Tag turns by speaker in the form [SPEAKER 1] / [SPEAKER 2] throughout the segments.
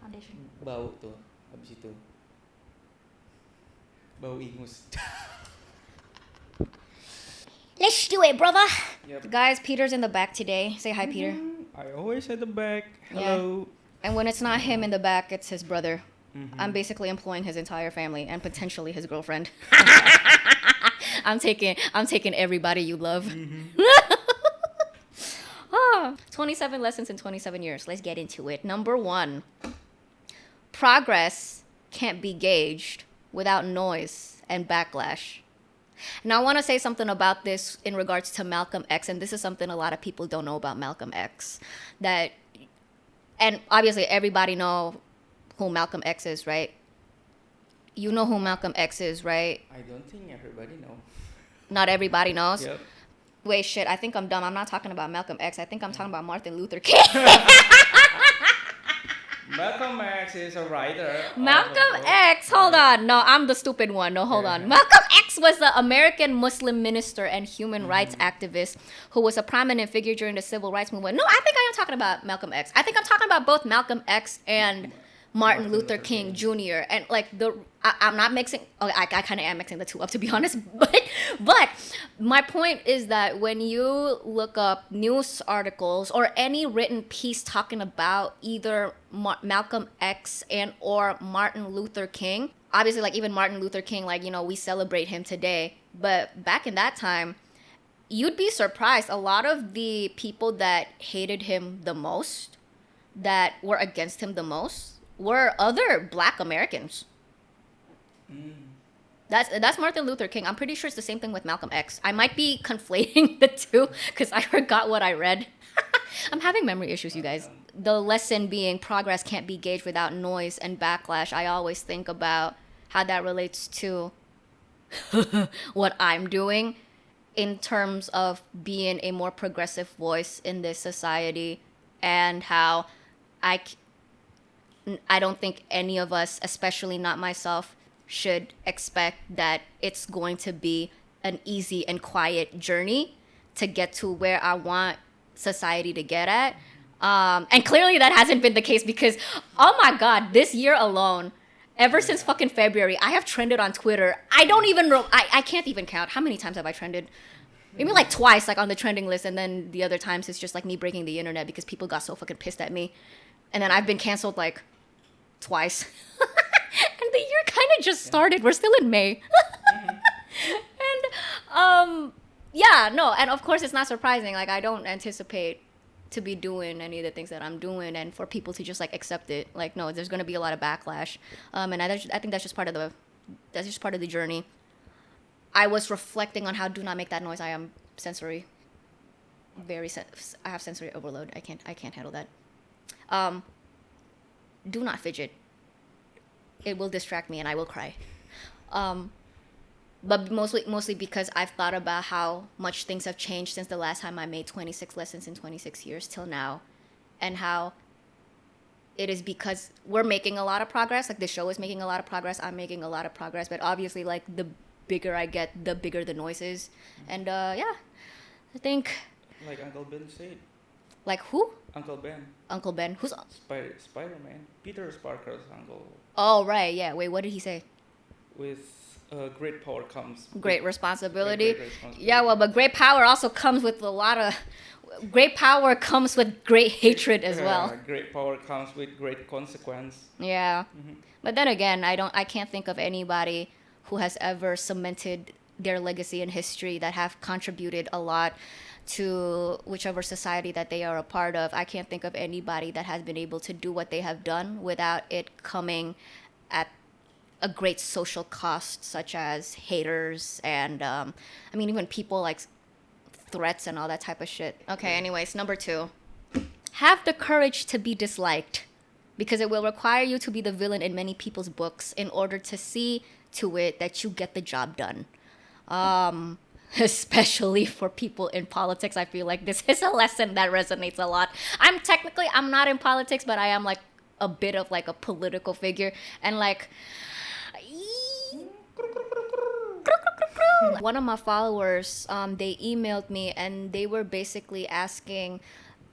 [SPEAKER 1] foundation.
[SPEAKER 2] Bau tuh habis itu. Bau ingus.
[SPEAKER 1] Let's do it, brother.
[SPEAKER 2] Yep.
[SPEAKER 1] Guys, Peter's in the back today. Say hi, Peter.
[SPEAKER 2] I always at the back. Hello.
[SPEAKER 1] And when it's not him in the back, it's his brother.
[SPEAKER 2] Mm-hmm.
[SPEAKER 1] I'm basically employing his entire family and potentially his girlfriend. I'm taking everybody you love.
[SPEAKER 2] Mm-hmm.
[SPEAKER 1] 27 lessons in 27 years. Let's get into it. Number 1. Progress can't be gauged without noise and backlash. Now, I want to say something about this in regards to Malcolm X, and this is something a lot of people don't know about Malcolm X. And obviously, everybody know who Malcolm X is, right? You know who Malcolm X is, right?
[SPEAKER 2] I don't think everybody know.
[SPEAKER 1] Not everybody knows?
[SPEAKER 2] Yep.
[SPEAKER 1] Wait, shit, I think I'm dumb. I'm not talking about Malcolm X. I think I'm talking about Martin Luther King.
[SPEAKER 2] Malcolm X is a writer.
[SPEAKER 1] Malcolm X, hold on. No, I'm the stupid one. No, hold on. Malcolm X was the American Muslim minister and human rights activist who was a prominent figure during the civil rights movement. No, I think I am talking about Malcolm X. I think I'm talking about both Malcolm X and Martin Luther King Jr. And like I'm not mixing. Oh, I kind of am mixing the two up, to be honest. But my point is that when you look up news articles or any written piece talking about either Malcolm X and or Martin Luther King, obviously like even Martin Luther King, like, you know, we celebrate him today. But back in that time, you'd be surprised. A lot of the people that hated him the most, that were against him the most, were other Black Americans. That's Martin Luther King. I'm pretty sure it's the same thing with Malcolm X. I might be conflating the two because I forgot what I read. I'm having memory issues, you guys. The lesson being progress can't be gauged without noise and backlash. I always think about how that relates to what I'm doing in terms of being a more progressive voice in this society, and how I don't think any of us, especially not myself, should expect that it's going to be an easy and quiet journey to get to where I want society to get at. And clearly that hasn't been the case because, oh my God, this year alone, ever since fucking February, I have trended on Twitter. I don't even know, I can't even count. How many times have I trended? Maybe like twice, like on the trending list, and then the other times it's just like me breaking the internet because people got so fucking pissed at me. And then I've been canceled like twice. And the year kind of just started. We're still in May. And and of course it's not surprising. Like, I don't anticipate to be doing any of the things that I'm doing and for people to just like accept it. Like, no, there's going to be a lot of backlash. And I think that's just part of the journey. I was reflecting on how do not make that noise. I am sensory. I have sensory overload. I can't handle that. Do not fidget. It will distract me and I will cry. But mostly because I've thought about how much things have changed since the last time I made 26 lessons in 26 years till now, and how it is because we're making a lot of progress. Like, the show is making a lot of progress. I'm making a lot of progress. But obviously, like, the bigger I get, the bigger the noise is. And I think...
[SPEAKER 2] Like Uncle Ben said.
[SPEAKER 1] Like who?
[SPEAKER 2] Uncle Ben.
[SPEAKER 1] Uncle Ben. Who's...
[SPEAKER 2] Spider-Man. Peter Parker's uncle.
[SPEAKER 1] Oh, right. Yeah. Wait, what did he say?
[SPEAKER 2] With great power comes...
[SPEAKER 1] Great responsibility.
[SPEAKER 2] Great responsibility.
[SPEAKER 1] Yeah, well, but great power also comes with a lot of... Great power comes with great hatred as well.
[SPEAKER 2] Great power comes with great consequence.
[SPEAKER 1] Yeah. Mm-hmm. But then again, I can't think of anybody who has ever cemented their legacy in history that have contributed a lot to whichever society that they are a part of. I can't think of anybody that has been able to do what they have done without it coming at a great social cost, such as haters and even people like threats and all that type of shit. Okay, anyways, number 2. Have the courage to be disliked, because it will require you to be the villain in many people's books in order to see to it that you get the job done. Especially for people in politics, I feel like this is a lesson that resonates a lot. I'm not in politics, but I am like a bit of like a political figure, and like one of my followers, they emailed me and they were basically asking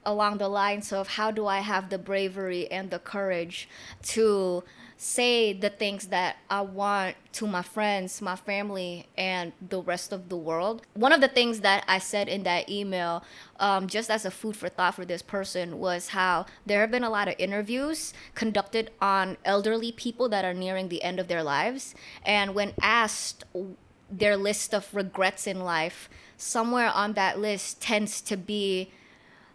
[SPEAKER 1] along the lines of how do I have the bravery and the courage to say the things that I want to my friends, my family, and the rest of the world. One of the things that I said in that email, just as a food for thought for this person, was how there have been a lot of interviews conducted on elderly people that are nearing the end of their lives. And when asked their list of regrets in life, somewhere on that list tends to be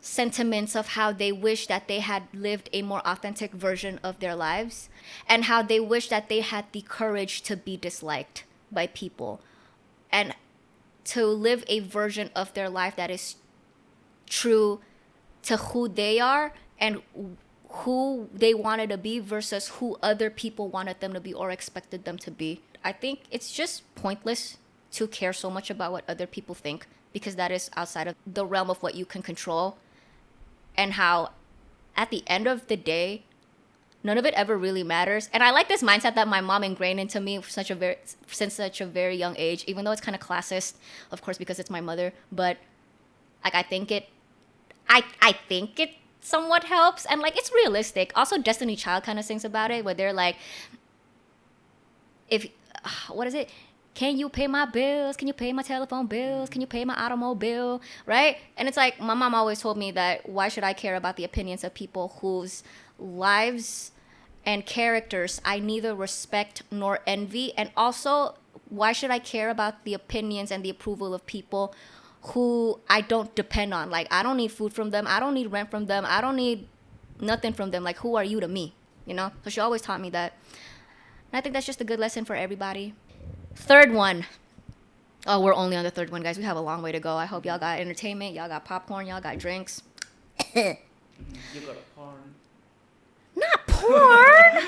[SPEAKER 1] sentiments of how they wish that they had lived a more authentic version of their lives and how they wish that they had the courage to be disliked by people and to live a version of their life that is true to who they are and who they wanted to be versus who other people wanted them to be or expected them to be. I think it's just pointless to care so much about what other people think because that is outside of the realm of what you can control. And how at the end of the day, none of it ever really matters. And I like this mindset that my mom ingrained into me since such a very young age, even though it's kind of classist, of course, because it's my mother. But like I think it somewhat helps, and like it's realistic. Also, Destiny Child kind of sings about it, where they're like, what is it? Can you pay my bills? Can you pay my telephone bills? Can you pay my automobile? Right? And it's like, my mom always told me that why should I care about the opinions of people whose lives and characters I neither respect nor envy? And also, why should I care about the opinions and the approval of people who I don't depend on? Like, I don't need food from them. I don't need rent from them. I don't need nothing from them. Like, who are you to me? You know? So she always taught me that. And I think that's just a good lesson for everybody. Third one. Oh, we're only on the third one, guys. We have a long way to go. I hope y'all got entertainment. Y'all got popcorn. Y'all got drinks.
[SPEAKER 2] You got a porn.
[SPEAKER 1] Not porn.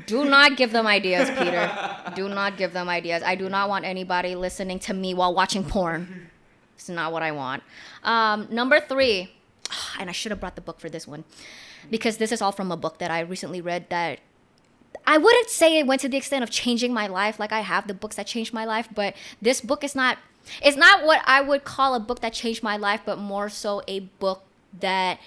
[SPEAKER 1] Do not give them ideas, Peter. Do not give them ideas. I do not want anybody listening to me while watching porn. It's not what I want. Number 3. And I should have brought the book for this one. Because this is all from a book that I recently read that I wouldn't say it went to the extent of changing my life like I have the books that changed my life, but this book is not what I would call a book that changed my life, but more so a book that,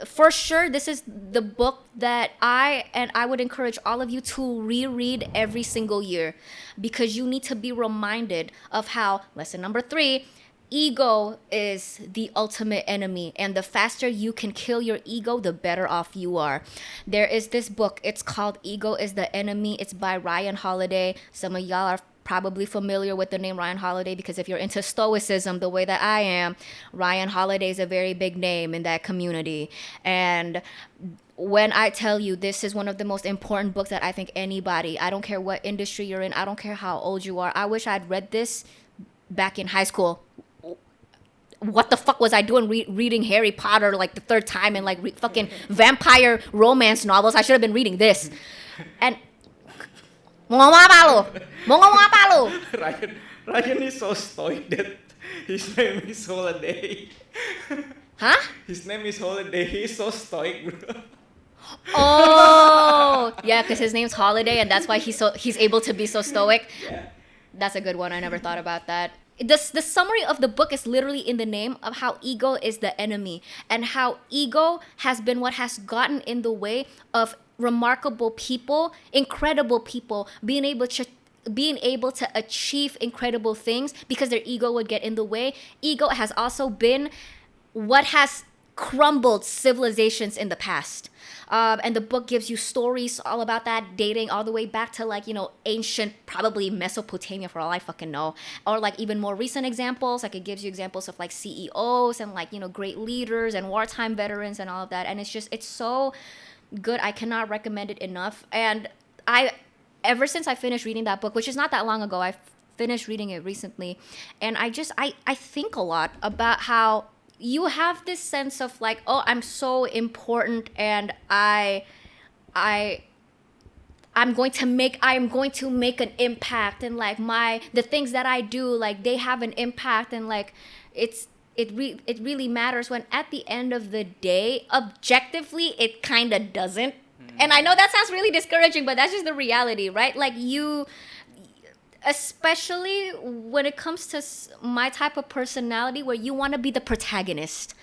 [SPEAKER 1] for sure, this is the book that I would encourage all of you to reread every single year because you need to be reminded of how, lesson number 3, ego is the ultimate enemy, and the faster you can kill your ego, the better off you are. There is this book, it's called Ego is the Enemy. It's by Ryan Holiday. Some of y'all are probably familiar with the name Ryan Holiday because if you're into stoicism the way that I am, Ryan Holiday is a very big name in that community. And when I tell you this is one of the most important books that I think anybody, I don't care what industry you're in, I don't care how old you are, I wish I'd read this back in high school. What the fuck was I doing reading Harry Potter like the third time and like fucking vampire romance novels? I should have been reading this. And
[SPEAKER 2] Ryan is so stoic that his name is Holiday.
[SPEAKER 1] Huh?
[SPEAKER 2] His name is Holiday. He's so stoic, bro.
[SPEAKER 1] Oh, yeah, because his name's Holiday, and that's why he's able to be so stoic.
[SPEAKER 2] Yeah.
[SPEAKER 1] That's a good one. I never thought about that. The summary of the book is literally in the name of how ego is the enemy and how ego has been what has gotten in the way of remarkable people, incredible people being able to achieve incredible things because their ego would get in the way. Ego has also been what has crumbled civilizations in the past. And the book gives you stories all about that, dating all the way back to like, ancient, probably Mesopotamia for all I fucking know. Or like even more recent examples, like it gives you examples of like CEOs and like, great leaders and wartime veterans and all of that. And it's so good. I cannot recommend it enough. And ever since I finished reading that book, which is not that long ago, I finished reading it recently. And I think a lot about how you have this sense of like, oh, I'm so important and I'm going to make an impact, and like the things that I do, like they have an impact, and like it really matters, when at the end of the day, objectively, it kind of doesn't. And I know that sounds really discouraging, but that's just the reality, right? Like especially when it comes to my type of personality where you want to be the protagonist.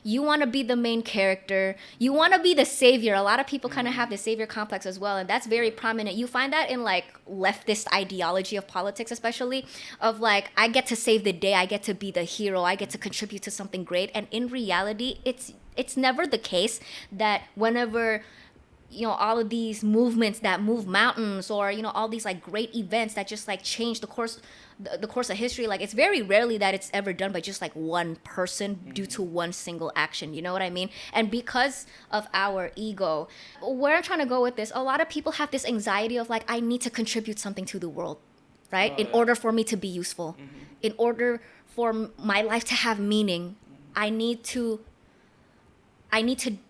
[SPEAKER 1] You want to be the main character. You want to be the savior. A lot of people kind of have the savior complex as well, and that's very prominent. You find that in like leftist ideology of politics, especially of like, I get to save the day, I get to be the hero, I get to contribute to something great. And in reality, it's never the case that whenever all of these movements that move mountains, or all these like great events that just like change the course of history, like it's very rarely that it's ever done by just like one person due to one single action. You know what I mean? And because of our ego, where I'm trying to go with this, a lot of people have this anxiety of like, I need to contribute something to the world, right? In order for me to be useful, in order for my life to have meaning, I need to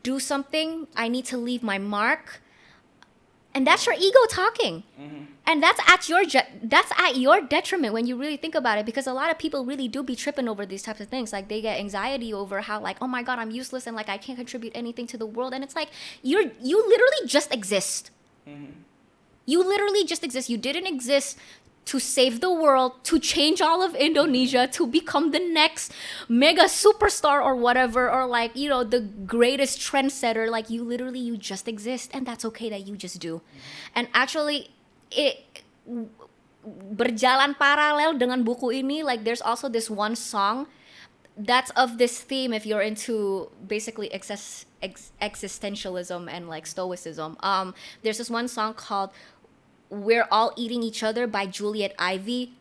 [SPEAKER 1] do something. I need to leave my mark. And that's your ego talking. And that's at your detriment when you really think about it, because a lot of people really do be tripping over these types of things. Like they get anxiety over how like, oh my God, I'm useless and like I can't contribute anything to the world. And it's like, you literally just exist. You literally just exist. You didn't exist to save the world, to change all of Indonesia, to become the next mega superstar or whatever, or like, the greatest trendsetter. Like you just exist, and that's okay that you just do. And actually, berjalan paralel dengan buku ini, like there's also this one song that's of this theme if you're into basically existentialism and like stoicism. There's this one song called We're All Eating Each Other by Juliet Ivy.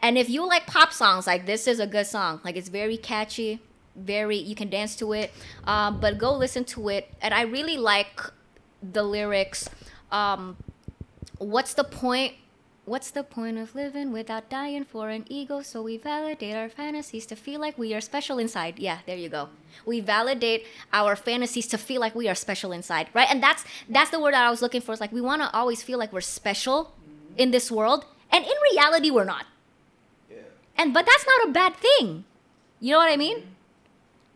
[SPEAKER 1] And if you like pop songs, like this is a good song. Like it's very catchy, you can dance to it. But go listen to it. And I really like the lyrics. What's the point of living without dying for an ego? So we validate our fantasies to feel like we are special inside. Yeah, there you go. We validate our fantasies to feel like we are special inside, right? And that's the word that I was looking for. It's like we want to always feel like we're special in this world, and in reality, we're not. Yeah. But that's not a bad thing. You know what I mean?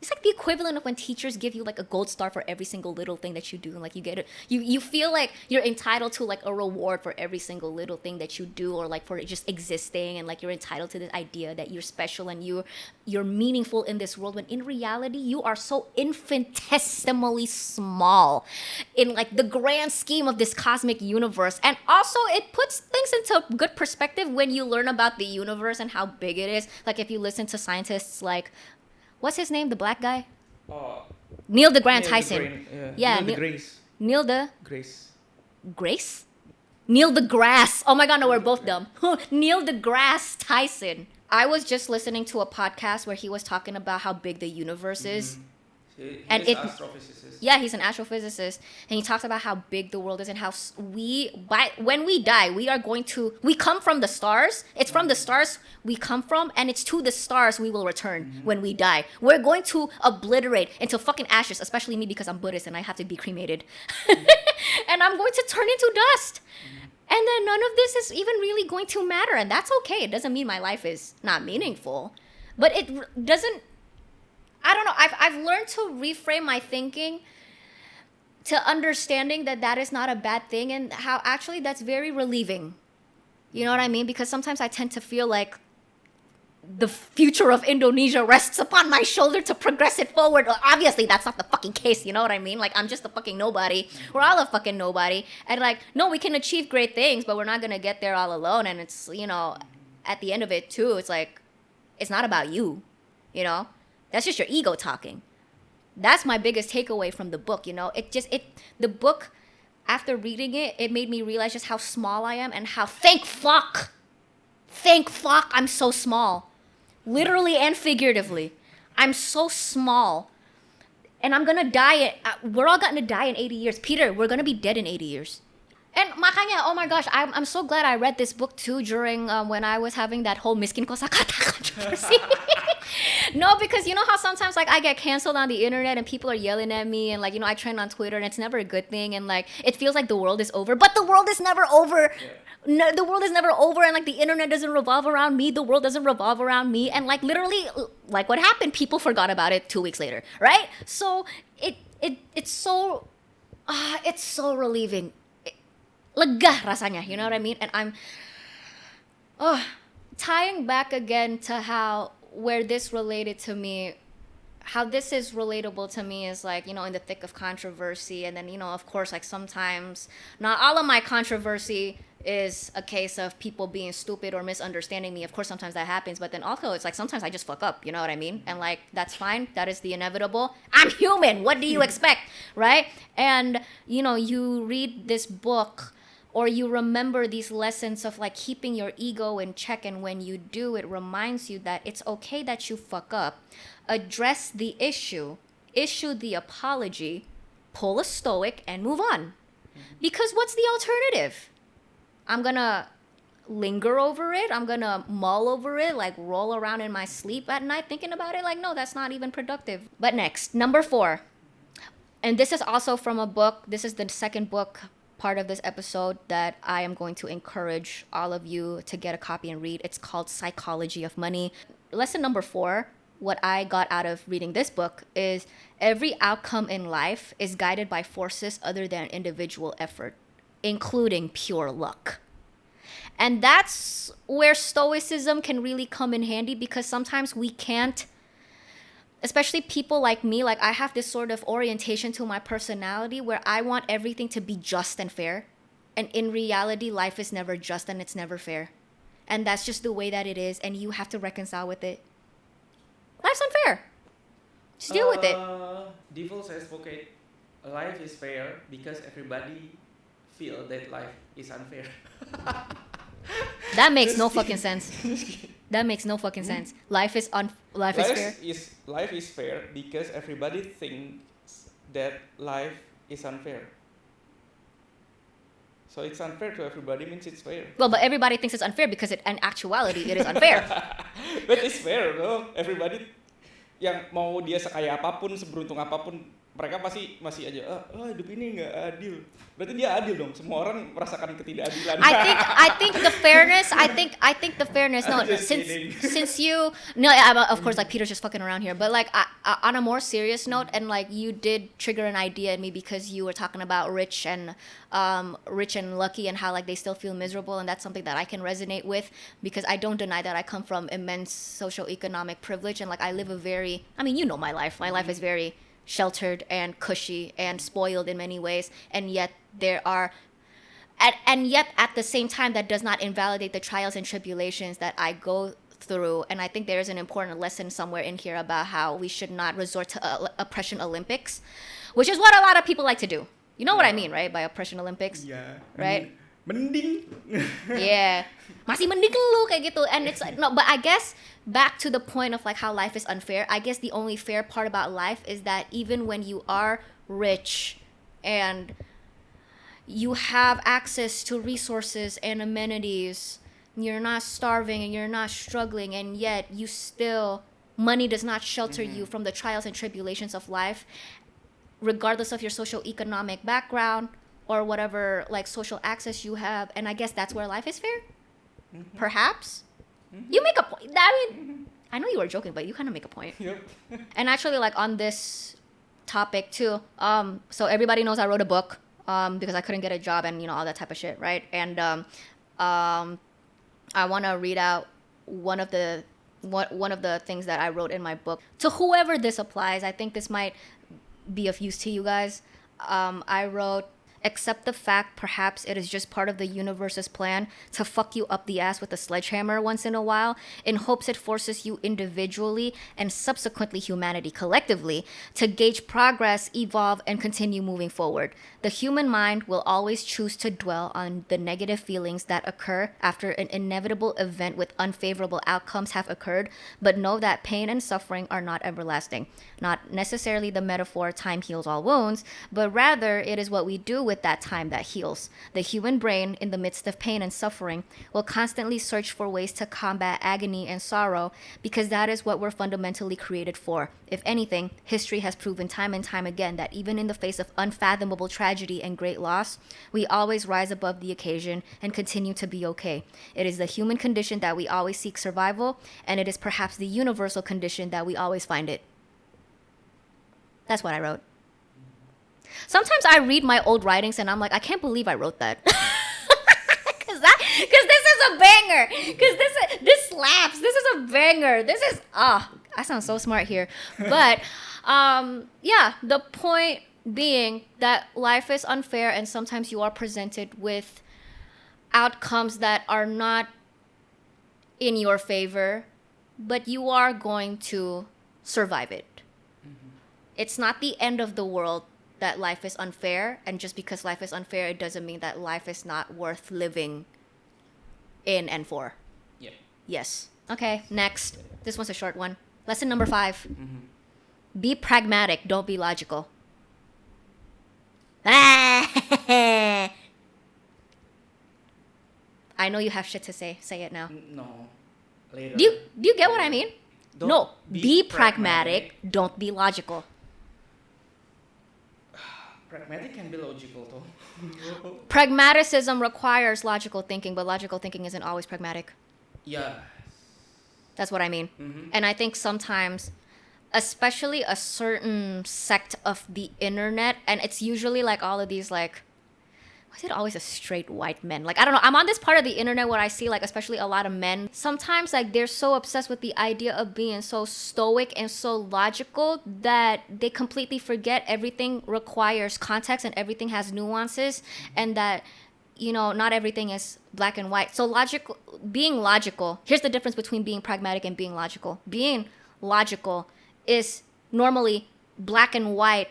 [SPEAKER 1] It's like the equivalent of when teachers give you like a gold star for every single little thing that you do, and like you get it, you feel like you're entitled to like a reward for every single little thing that you do, or like for just existing, and like you're entitled to this idea that you're special and you're meaningful in this world, when in reality you are so infinitesimally small in like the grand scheme of this cosmic universe. And also it puts things into good perspective when you learn about the universe and how big it is. Like if you listen to scientists like, what's his name? The black guy? Neil deGrasse Tyson.
[SPEAKER 2] Neil deGrasse.
[SPEAKER 1] Neil the...
[SPEAKER 2] Grace.
[SPEAKER 1] Grace? Neil deGrasse. Oh my God, no, we're both dumb. Neil deGrasse Tyson. I was just listening to a podcast where he was talking about how big the universe is.
[SPEAKER 2] He's
[SPEAKER 1] And
[SPEAKER 2] an astrophysicist.
[SPEAKER 1] Yeah, he's an astrophysicist, and he talks about how big the world is and how when we die, we come from the stars. It's from the stars we come from, and it's to the stars we will return when we die. We're going to obliterate into fucking ashes, especially me because I'm Buddhist and I have to be cremated. And I'm going to turn into dust. And then none of this is even really going to matter, and that's okay. It doesn't mean my life is not meaningful, but it doesn't. I don't know. I've learned to reframe my thinking to understanding that is not a bad thing, and how actually that's very relieving. You know what I mean? Because sometimes I tend to feel like the future of Indonesia rests upon my shoulder to progress it forward. Well, obviously, that's not the fucking case. You know what I mean? Like, I'm just a fucking nobody. We're all a fucking nobody. And like, no, we can achieve great things, but we're not going to get there all alone. And it's, at the end of it too, it's like, it's not about you, That's just your ego talking. That's my biggest takeaway from the book, The book, after reading it, it made me realize just how small I am, and how thank fuck, I'm so small. Literally and figuratively. I'm so small. And I'm gonna die, we're all gonna die in 80 years. Peter, we're gonna be dead in 80 years. And makanya, oh my gosh, I'm so glad I read this book too during when I was having that whole miskin kosakata controversy. No, because you know how sometimes like I get canceled on the internet and people are yelling at me, and like I trend on Twitter, and it's never a good thing, and like it feels like the world is over, but the world is never over. Yeah. No, the world is never over, and like the internet doesn't revolve around me, the world doesn't revolve around me, and like literally, like what happened, people forgot about it 2 weeks later, right? So it's so relieving. Lega rasanya, you know what I mean? And Tying back again to where this related to me, how this is relatable to me is like, in the thick of controversy. And then, of course, like sometimes not all of my controversy is a case of people being stupid or misunderstanding me. Of course, sometimes that happens. But then also it's like sometimes I just fuck up. You know what I mean? And like, that's fine. That is the inevitable. I'm human. What do you expect? Right? And, you read this book or you remember these lessons of like keeping your ego in check. And when you do, it reminds you that it's okay that you fuck up. Address the issue the apology, pull a stoic, and move on. Because what's the alternative? I'm gonna linger over it. I'm gonna mull over it, like roll around in my sleep at night thinking about it. Like, no, that's not even productive. But next, number 4. And this is also from a book. This is the second book part of this episode that I am going to encourage all of you to get a copy and read. It's called Psychology of Money. Lesson number 4, what I got out of reading this book is every outcome in life is guided by forces other than individual effort, including pure luck. And that's where stoicism can really come in handy, because sometimes we can't, especially people like me, like I have this sort of orientation to my personality where I want everything to be just and fair. And in reality, life is never just and it's never fair. And that's just the way that it is, and you have to reconcile with it. Life's unfair. Just deal with it.
[SPEAKER 2] Devil's advocate, life is fair because everybody feel that life is unfair.
[SPEAKER 1] That makes no fucking sense. That makes no fucking sense. Life is fair.
[SPEAKER 2] Life is fair because everybody thinks that life is unfair. So it's unfair to everybody means it's fair.
[SPEAKER 1] Well, but everybody thinks it's unfair because in actuality it is unfair.
[SPEAKER 2] But it's fair loh. Everybody yang mau dia sekaya apapun, seberuntung apapun, mereka pasti masih aja hidup ini nggak adil. Berarti dia adil dong. Semua orang merasakan ketidakadilan.
[SPEAKER 1] I think the fairness. No, since you of course, like Peter's just fucking around here. But like on a more serious note, and like you did trigger an idea in me because you were talking about rich and lucky and how like they still feel miserable, and that's something that I can resonate with because I don't deny that I come from immense socioeconomic privilege, and like I live my life. My life is very sheltered and cushy and spoiled in many ways, and yet at the same time that does not invalidate the trials and tribulations that I go through. And I think there is an important lesson somewhere in here about how we should not resort to oppression Olympics, which is what a lot of people like to do. You know what I mean, right? By oppression Olympics.
[SPEAKER 2] Yeah.
[SPEAKER 1] Right?
[SPEAKER 2] Mending.
[SPEAKER 1] Yeah. Masih mending lu kayak gitu. And it's like, no, but I guess back to the point of like how life is unfair, I guess the only fair part about life is that even when you are rich and you have access to resources and amenities, you're not starving and you're not struggling, and yet money does not shelter you from the trials and tribulations of life, regardless of your socioeconomic background or whatever like social access you have. And I guess that's where life is fair. Perhaps. You make a point. I know you were joking, but you kind of make a point.
[SPEAKER 2] Yep.
[SPEAKER 1] And actually, like on this topic too, so everybody knows I wrote a book because I couldn't get a job and all that type of shit, right? And I want to read out one of the things that I wrote in my book to whoever this applies. I think this might be of use to you guys. I wrote, accept the fact perhaps it is just part of the universe's plan to fuck you up the ass with a sledgehammer once in a while, in hopes it forces you individually and subsequently humanity collectively to gauge progress, evolve, and continue moving forward. The human mind will always choose to dwell on the negative feelings that occur after an inevitable event with unfavorable outcomes have occurred, but know that pain and suffering are not everlasting. Not necessarily the metaphor time heals all wounds, but rather it is what we do with that time that heals. The human brain, in the midst of pain and suffering, will constantly search for ways to combat agony and sorrow because that is what we're fundamentally created for. If anything, history has proven time and time again that even in the face of unfathomable tragedy and great loss, we always rise above the occasion and continue to be okay. It is the human condition that we always seek survival, and it is perhaps the universal condition that we always find it. That's what I wrote. Sometimes I read my old writings and I'm like, I can't believe I wrote that. Because this is is a banger. Because this slaps. This is a banger. This is I sound so smart here. But yeah, the point being that life is unfair, and sometimes you are presented with outcomes that are not in your favor, but you are going to survive it. It's not the end of the world that life is unfair, and just because life is unfair, it doesn't mean that life is not worth living in and for.
[SPEAKER 2] Yeah.
[SPEAKER 1] Yes. Okay, next. This one's a short one. Lesson number 5.
[SPEAKER 2] Mm-hmm.
[SPEAKER 1] Be pragmatic, don't be logical. I know you have shit to say. Say it now.
[SPEAKER 2] No. Later.
[SPEAKER 1] Do you get what I mean?
[SPEAKER 2] Don't
[SPEAKER 1] No. Be pragmatic, don't be logical.
[SPEAKER 2] Pragmatic can be logical though.
[SPEAKER 1] Pragmaticism requires logical thinking, but logical thinking isn't always pragmatic.
[SPEAKER 2] Yeah.
[SPEAKER 1] That's what I mean.
[SPEAKER 2] Mm-hmm.
[SPEAKER 1] And I think sometimes, especially a certain sect of the internet, and it's usually like all of these like, why is it always a straight white men? Like, I don't know. I'm on this part of the internet where I see like, especially a lot of men. Sometimes like they're so obsessed with the idea of being so stoic and so logical that they completely forget everything requires context and everything has nuances, and that, you know, not everything is black and white. So being logical, here's the difference between being pragmatic and being logical. Being logical is normally black and white,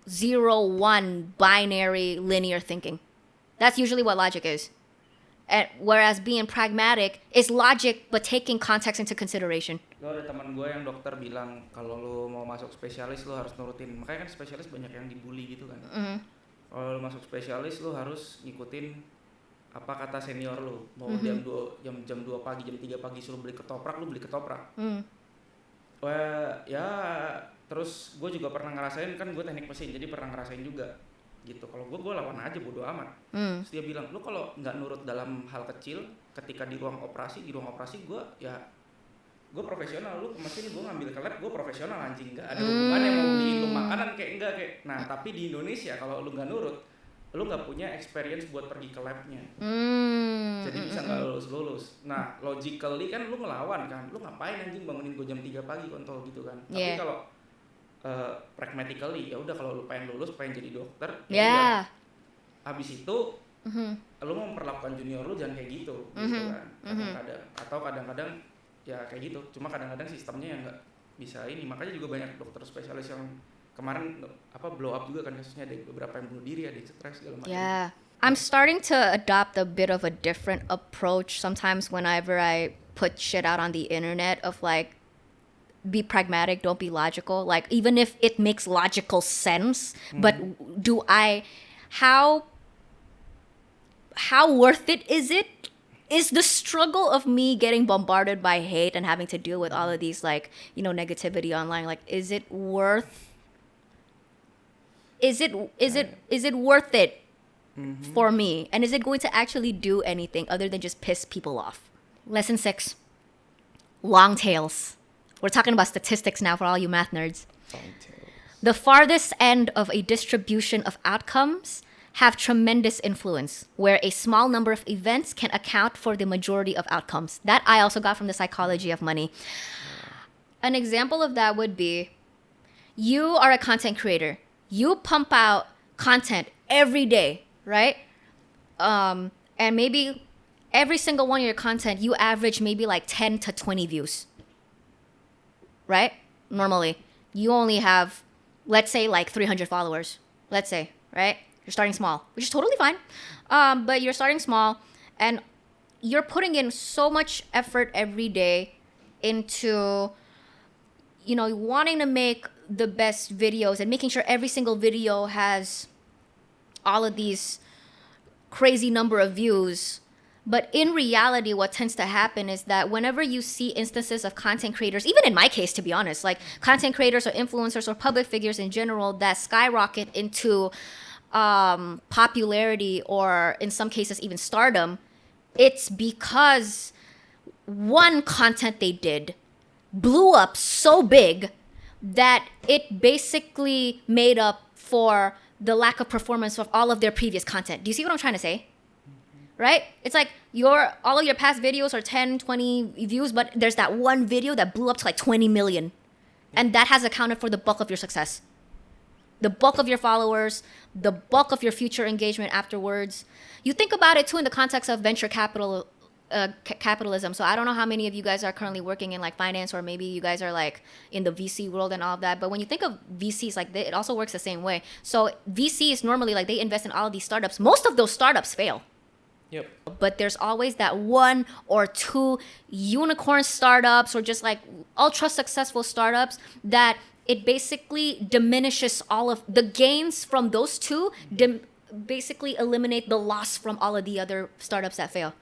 [SPEAKER 1] 0-1 binary linear thinking. That's usually what logic is. Whereas being pragmatic is logic but taking context into consideration.
[SPEAKER 2] Lo ada teman gue yang dokter bilang kalau lo mau masuk spesialis lo harus nurutin. Makanya kan spesialis banyak yang dibully gitu kan.
[SPEAKER 1] Mm-hmm.
[SPEAKER 2] Kalau lo masuk spesialis lo harus ngikutin apa kata senior lo. Mau jam 2 pagi, jam 3 pagi suruh beli ketoprak, lo beli ketoprak. Wah, ya terus gue juga pernah ngerasain, kan gue teknik mesin, jadi pernah ngerasain juga gitu. Kalau gue lawan aja, bodo amat. Terus dia bilang, lu kalau nggak nurut dalam hal kecil, ketika di ruang operasi gue profesional. Lu ke mesin, gue ngambil ke lab, gue profesional anjing. Nggak ada hubungannya mau beliin lu makanan kayak enggak kayak. Nah tapi di Indonesia kalau lu nggak nurut, lu nggak punya experience buat pergi ke labnya. Jadi bisa nggak lulus. Nah logically kan lu ngelawan kan, lu ngapain anjing bangunin gue jam 3 pagi kontol gitu kan. Tapi kalau pragmatically ya udah, kalau lu pengen lulus, pengen jadi dokter, ya habis itu lu mau memperlakukan junior lu jangan kayak gitu kan. Kadang-kadang ya kayak gitu. Cuma kadang-kadang sistemnya yang nggak bisa ini. Makanya juga banyak dokter spesialis yang kemarin blow up juga kan kasusnya, ada beberapa yang bunuh diri, ada stres segala macam.
[SPEAKER 1] Yeah. I'm starting to adopt a bit of a different approach sometimes whenever I put shit out on the internet of like, be pragmatic, don't be logical. Like, even if it makes logical sense, but how worth it is it? Is the struggle of me getting bombarded by hate and having to deal with all of these like, you know, negativity online, like, is it worth it for me? And is it going to actually do anything other than just piss people off? Lesson 6. Long tails. We're talking about statistics now for all you math nerds. The farthest end of a distribution of outcomes have tremendous influence, where a small number of events can account for the majority of outcomes. That I also got from the Psychology of Money. An example of that would be, you are a content creator. You pump out content every day, right? And maybe every single one of your content, you average maybe like 10 to 20 views. Right? Normally, you only have, let's say, like 300 followers. Let's say, right? You're starting small, which is totally fine. But you're starting small, and you're putting in so much effort every day into, you know, wanting to make the best videos and making sure every single video has all of these crazy number of views. But in reality, what tends to happen is that whenever you see instances of content creators, even in my case, to be honest, like content creators or influencers or public figures in general that skyrocket into popularity, or in some cases even stardom, it's because one content they did blew up so big that it basically made up for the lack of performance of all of their previous content. Do you see what I'm trying to say? right? It's like all of your past videos are 10, 20 views, but there's that one video that blew up to like 20 million. And that has accounted for the bulk of your success. The bulk of your followers, the bulk of your future engagement afterwards. You think about it too in the context of venture capitalism. So I don't know how many of you guys are currently working in like finance, or maybe you guys are like in the VC world and all of that. But when you think of VCs, like it also works the same way. So VCs normally, like, they invest in all of these startups. Most of those startups fail.
[SPEAKER 2] Yep.
[SPEAKER 1] But there's always that one or two unicorn startups, or just like ultra successful startups, that it basically diminishes all of the gains from those two, basically eliminate the loss from all of the other startups that fail.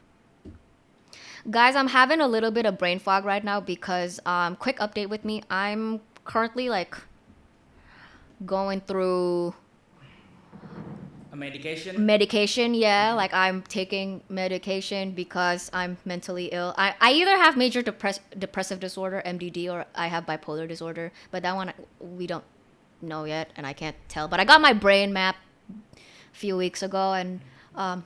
[SPEAKER 1] Guys, I'm having a little bit of brain fog right now because, quick update with me, I'm currently like going through medication. Yeah, like I'm taking medication because I'm mentally ill. I either have major depressive disorder, MDD, or I have bipolar disorder, but that one we don't know yet, and I can't tell. But I got my brain map a few weeks ago, and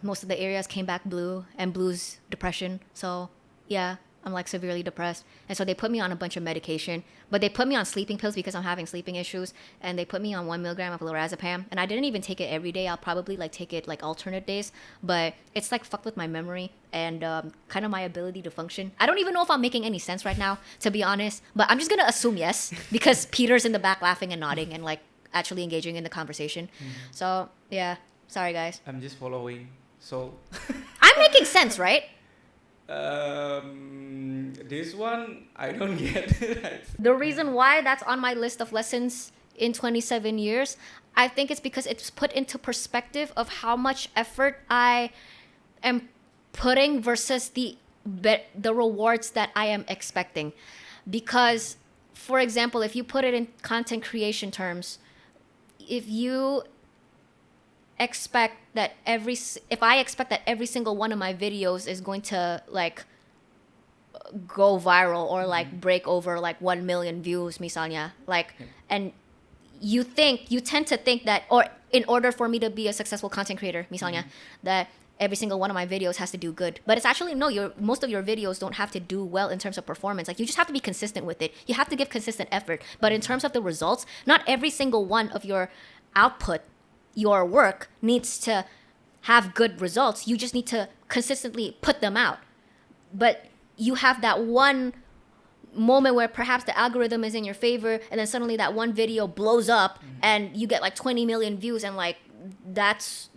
[SPEAKER 1] most of the areas came back blue, and blue's depression. So yeah, I'm like severely depressed. And so they put me on a bunch of medication, but they put me on sleeping pills because I'm having sleeping issues. And they put me on 1 milligram of lorazepam. And I didn't even take it every day. I'll probably like take it like alternate days, but it's like fucked with my memory and kind of my ability to function. I don't even know if I'm making any sense right now, to be honest, but I'm just going to assume yes, because Peter's in the back laughing and nodding and like actually engaging in the conversation. So yeah, sorry guys.
[SPEAKER 2] I'm just following. So
[SPEAKER 1] I'm making sense, right?
[SPEAKER 2] This one I don't get.
[SPEAKER 1] The reason why that's on my list of lessons in 27 years, I think it's because it's put into perspective of how much effort I am putting versus the rewards that I am expecting. Because, for example, if you put it in content creation terms, if I expect that every single one of my videos is going to like go viral or like break over like 1 million views, misalnya, like, and you tend to think that, or in order for me to be a successful content creator, misalnya, that every single one of my videos has to do good. But it's actually no, most of your videos don't have to do well in terms of performance. Like, you just have to be consistent with it. You have to give consistent effort. But in terms of the results, not every single one of your output, your work, needs to have good results. You just need to consistently put them out. But you have that one moment where perhaps the algorithm is in your favor, and then suddenly that one video blows up and you get like 20 million views, and like that's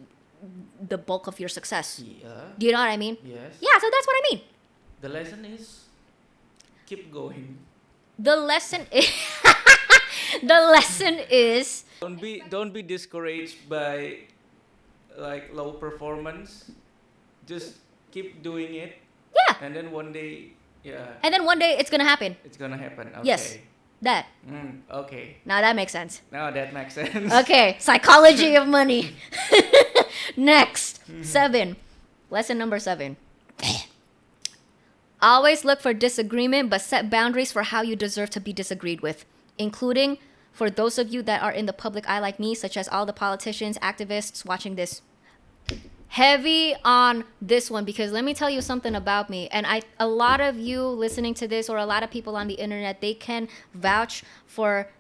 [SPEAKER 1] the bulk of your success.
[SPEAKER 2] Yeah.
[SPEAKER 1] Do you know what I mean?
[SPEAKER 2] Yes.
[SPEAKER 1] Yeah, so that's what I mean.
[SPEAKER 2] The lesson is keep going.
[SPEAKER 1] The lesson is the lesson is
[SPEAKER 2] don't be discouraged by like low performance. Just keep doing it.
[SPEAKER 1] Yeah.
[SPEAKER 2] And then one day,
[SPEAKER 1] And then one day it's gonna happen.
[SPEAKER 2] it's gonna happen. Okay.
[SPEAKER 1] Yes. That.
[SPEAKER 2] Okay.
[SPEAKER 1] Now that makes sense.
[SPEAKER 2] Now that makes sense.
[SPEAKER 1] Okay. Psychology of money. Next. 7. Lesson number 7. Always look for disagreement, but set boundaries for how you deserve to be disagreed with, including for those of you that are in the public eye like me, such as all the politicians, activists watching this. Heavy on this one, because let me tell you something about me. And a lot of you listening to this, or a lot of people on the internet, they can vouch for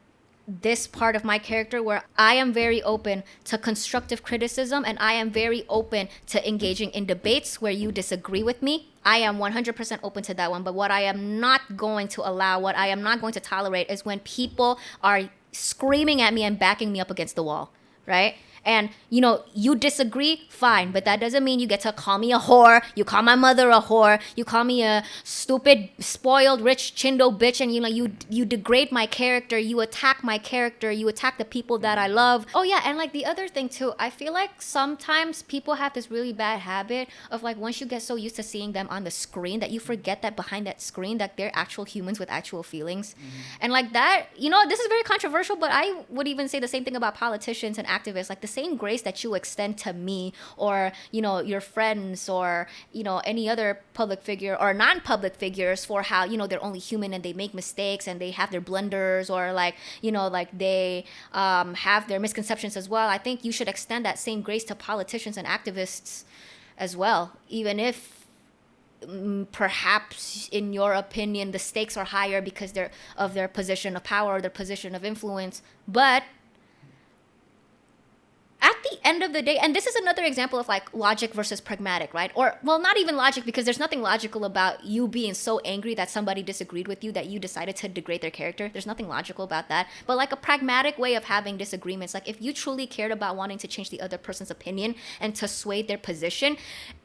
[SPEAKER 1] this part of my character, where I am very open to constructive criticism, and I am very open to engaging in debates where you disagree with me. I am 100% open to that one. But what I am not going to allow, what I am not going to tolerate, is when people are screaming at me and backing me up against the wall, right? And, you disagree, fine, but that doesn't mean you get to call me a whore, you call my mother a whore, you call me a stupid, spoiled, rich, chindo bitch, and, you degrade my character, you attack my character, you attack the people that I love. Oh, yeah, and, like, the other thing, too, I feel like sometimes people have this really bad habit of, like, once you get so used to seeing them on the screen, that you forget that behind that screen, that they're actual humans with actual feelings. And, like, that, this is very controversial, but I would even say the same thing about politicians and activists. Like, the same grace that you extend to me, or your friends, or any other public figure or non-public figures, for how they're only human and they make mistakes and they have their blunders, or like they have their misconceptions as well. I think you should extend that same grace to politicians and activists as well, even if perhaps in your opinion the stakes are higher because they're of their position of power or their position of influence. But at the end of the day, and this is another example of like logic versus pragmatic, right? Or, well, not even logic, because there's nothing logical about you being so angry that somebody disagreed with you that you decided to degrade their character. There's nothing logical about that. But like a pragmatic way of having disagreements, like if you truly cared about wanting to change the other person's opinion and to sway their position,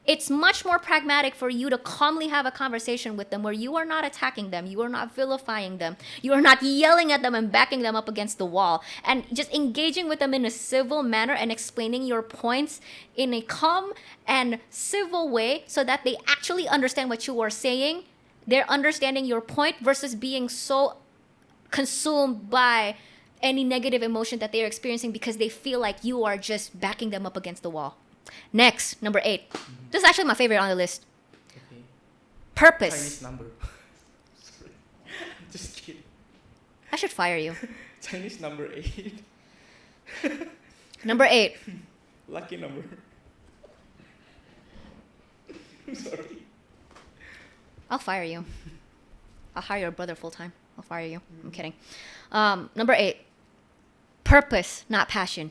[SPEAKER 1] it's much more pragmatic for you to calmly have a conversation with them where you are not attacking them, you are not vilifying them, you are not yelling at them and backing them up against the wall, and just engaging with them in a civil manner and explaining your points in a calm and civil way so that they actually understand what you are saying. They're understanding your point versus being so consumed by any negative emotion that they're experiencing because they feel like you are just backing them up against the wall. Next, number 8. This is actually my favorite on the list.
[SPEAKER 2] Okay.
[SPEAKER 1] Purpose.
[SPEAKER 2] Chinese number. Sorry. Just kidding.
[SPEAKER 1] I should fire you.
[SPEAKER 2] Chinese number 8.
[SPEAKER 1] Number 8.
[SPEAKER 2] Lucky number. I'm sorry.
[SPEAKER 1] I'll fire you. I'll hire your brother full time. I'll fire you. I'm kidding. Number 8. Purpose, not passion.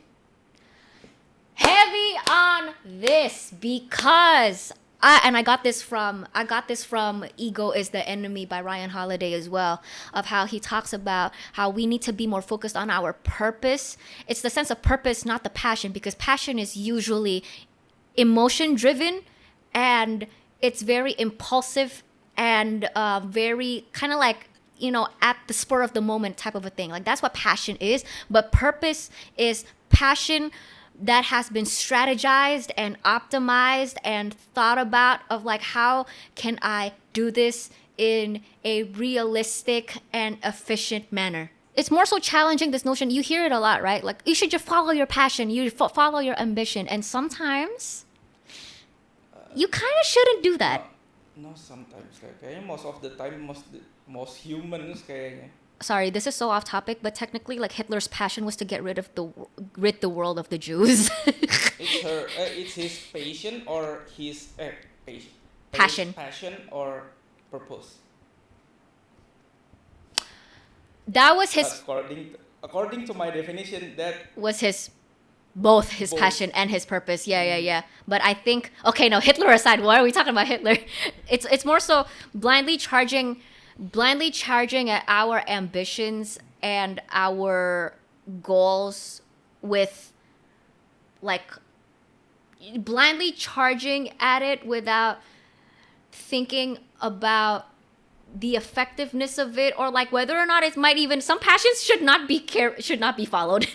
[SPEAKER 1] Heavy on this because I got this from Ego is the Enemy by Ryan Holiday as well, of how he talks about how we need to be more focused on our purpose. It's the sense of purpose, not the passion, because passion is usually emotion driven and it's very impulsive and very kind of like, you know, at the spur of the moment type of a thing. Like that's what passion is. But purpose is passion that has been strategized and optimized and thought about of like, how can I do this in a realistic and efficient manner? It's more so challenging this notion. You hear it a lot, right? Like you should just follow your passion, you follow your ambition. And sometimes you kind of shouldn't do that.
[SPEAKER 2] No, sometimes. Kayaknya most of the time, most humans kayaknya.
[SPEAKER 1] Sorry, this is so off topic, but technically, like Hitler's passion was to get rid the world of the Jews.
[SPEAKER 2] It's his passion or his
[SPEAKER 1] passion.
[SPEAKER 2] Passion or purpose.
[SPEAKER 1] That was his.
[SPEAKER 2] According to my definition, that
[SPEAKER 1] was both his passion and his purpose. Yeah. But I think, okay, no, Hitler aside, why are we talking about Hitler? It's more so blindly charging at our ambitions and our goals with like blindly charging at it without thinking about the effectiveness of it, or like whether or not it might even, some passions should not be followed.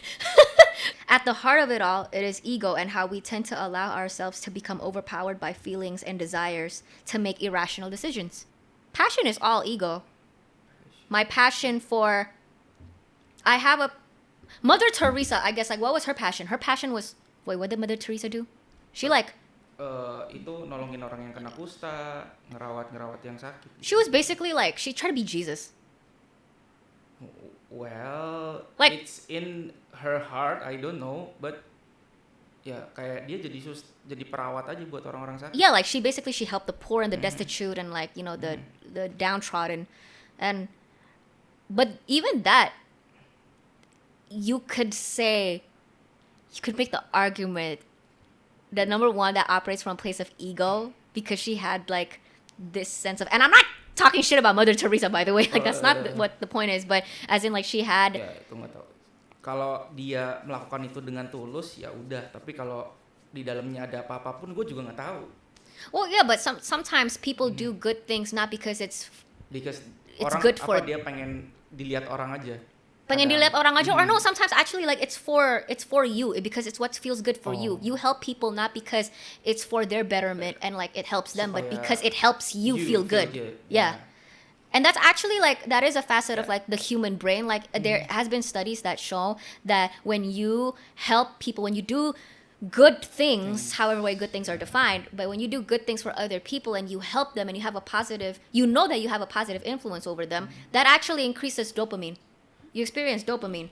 [SPEAKER 1] At the heart of it all, it is ego and how we tend to allow ourselves to become overpowered by feelings and desires to make irrational decisions. Passion is all ego. My passion for, I have a Mother Teresa, I guess, like what was her passion? Her passion was, wait, what did Mother Teresa do? She like
[SPEAKER 2] itu nolongin orang yang kena kusta, ngerawat yang sakit.
[SPEAKER 1] She was basically like, she tried to be Jesus.
[SPEAKER 2] Well,
[SPEAKER 1] like,
[SPEAKER 2] it's in her heart, I don't know, but ya kayak dia jadi perawat aja buat orang-orang sakit.
[SPEAKER 1] Yeah, like she helped the poor and the destitute and like, you know, the downtrodden. And but even that, you could make the argument that number one, that operates from a place of ego, because she had like this sense of, and I'm not talking shit about Mother Teresa, by the way, like that's not what the point is, but as in like she had.
[SPEAKER 2] Ya, itu nggak tahu. Kalau dia melakukan itu dengan tulus, ya udah. Tapi kalau di dalamnya ada apa-apapun, gue juga nggak tahu.
[SPEAKER 1] Well, yeah, but sometimes people do good things not because it's
[SPEAKER 2] orang
[SPEAKER 1] good for
[SPEAKER 2] dia pengen dilihat orang aja.
[SPEAKER 1] Or no, sometimes actually like it's for you, because it's what feels good for you. You help people not because it's for their betterment and like it helps them, but because it helps you feel good. Yeah. And that's actually like, that is a facet of like the human brain. Like there has been studies that show that when you help people, when you do good things, however way good things are defined, but when you do good things for other people and you help them and you have a positive, you know that you have a positive influence over them, that actually increases dopamine. You experience dopamine.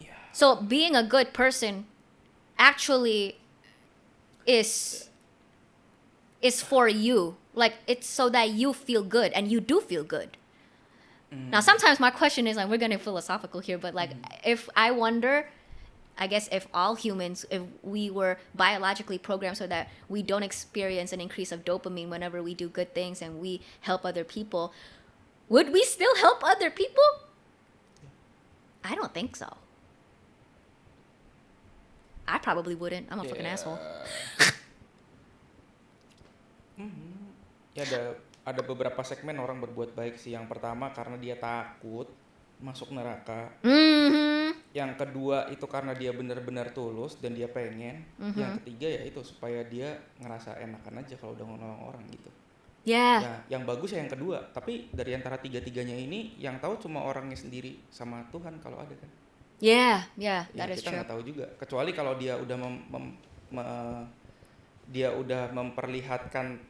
[SPEAKER 2] Yeah.
[SPEAKER 1] So being a good person actually is is for you. Like, it's so that you feel good, and you do feel good. Now, sometimes my question is, like, we're getting philosophical here, but like, if I wonder, I guess if all humans, if we were biologically programmed so that we don't experience an increase of dopamine whenever we do good things and we help other people, would we still help other people? I don't think so. I probably wouldn't. I'm a fucking asshole.
[SPEAKER 2] Ya ada beberapa segmen orang berbuat baik sih. Yang pertama karena dia takut masuk neraka. Yang kedua itu karena dia benar-benar tulus dan dia pengen. Yang ketiga ya itu supaya dia ngerasa enakan aja kalau udah nolong orang gitu. Nah, yang bagus ya yang kedua. Tapi dari antara tiga-tiganya ini yang tahu cuma orangnya sendiri sama Tuhan kalau ada kan.
[SPEAKER 1] That is true.
[SPEAKER 2] Kita nggak tahu juga. Kecuali kalau dia udah dia udah memperlihatkan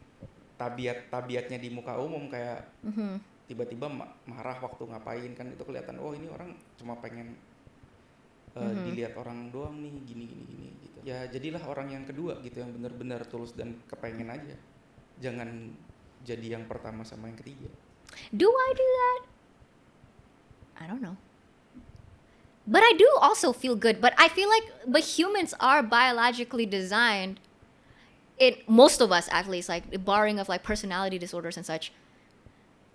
[SPEAKER 2] tabiatnya di muka umum kayak tiba-tiba marah waktu ngapain kan itu kelihatan ini orang cuma pengen dilihat orang doang nih gini gitu. Ya jadilah orang yang kedua gitu yang benar-benar tulus dan kepengen aja. Jangan jadi yang pertama sama yang ketiga.
[SPEAKER 1] Do I do that? I don't know. But I do also feel good. But I feel like humans are biologically designed, most of us at least, like barring of like personality disorders and such,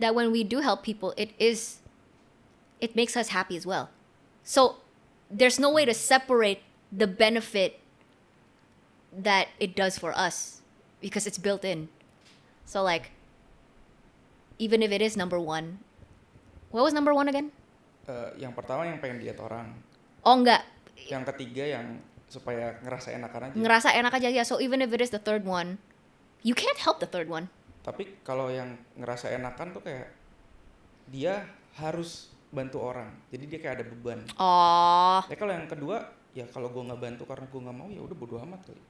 [SPEAKER 1] that when we do help people, it makes us happy as well. So there's no way to separate the benefit that it does for us because it's built in. So like, even if it is number one, what was number one again?
[SPEAKER 2] Yang pertama yang pengen lihat orang.
[SPEAKER 1] Oh enggak.
[SPEAKER 2] Yang ketiga yang supaya ngerasa enakan aja.
[SPEAKER 1] Ngerasa enak aja ya. So even if it is the third one, you can't help the third one.
[SPEAKER 2] Tapi kalau yang ngerasa enakan tuh kayak dia harus bantu orang. Jadi dia kayak ada beban. Ya kalau yang kedua, ya kalau gue nggak bantu karena gue nggak mau ya udah bodo amat kali.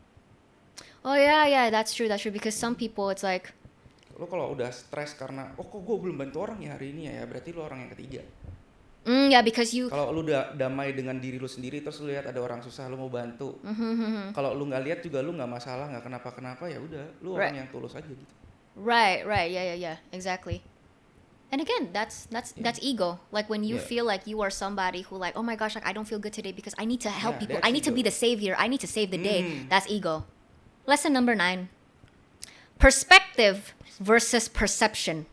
[SPEAKER 1] Oh yeah, that's true. Because some people it's like,
[SPEAKER 2] lo kalau udah stres karena kok gue belum bantu orang ya hari ini ya berarti lo orang yang ketiga.
[SPEAKER 1] Because you.
[SPEAKER 2] Kalau lu udah damai dengan diri lu sendiri terus lu lihat ada orang susah lu mau bantu. Kalau lu nggak lihat juga lu nggak masalah nggak kenapa ya udah lu orang yang tulus aja gitu.
[SPEAKER 1] Right, yeah, exactly. And again, that's ego. Like when you feel like you are somebody who like, oh my gosh, like I don't feel good today because I need to help people. I need to be the savior. I need to save the day. That's ego. Lesson number 9. Perspective versus perception.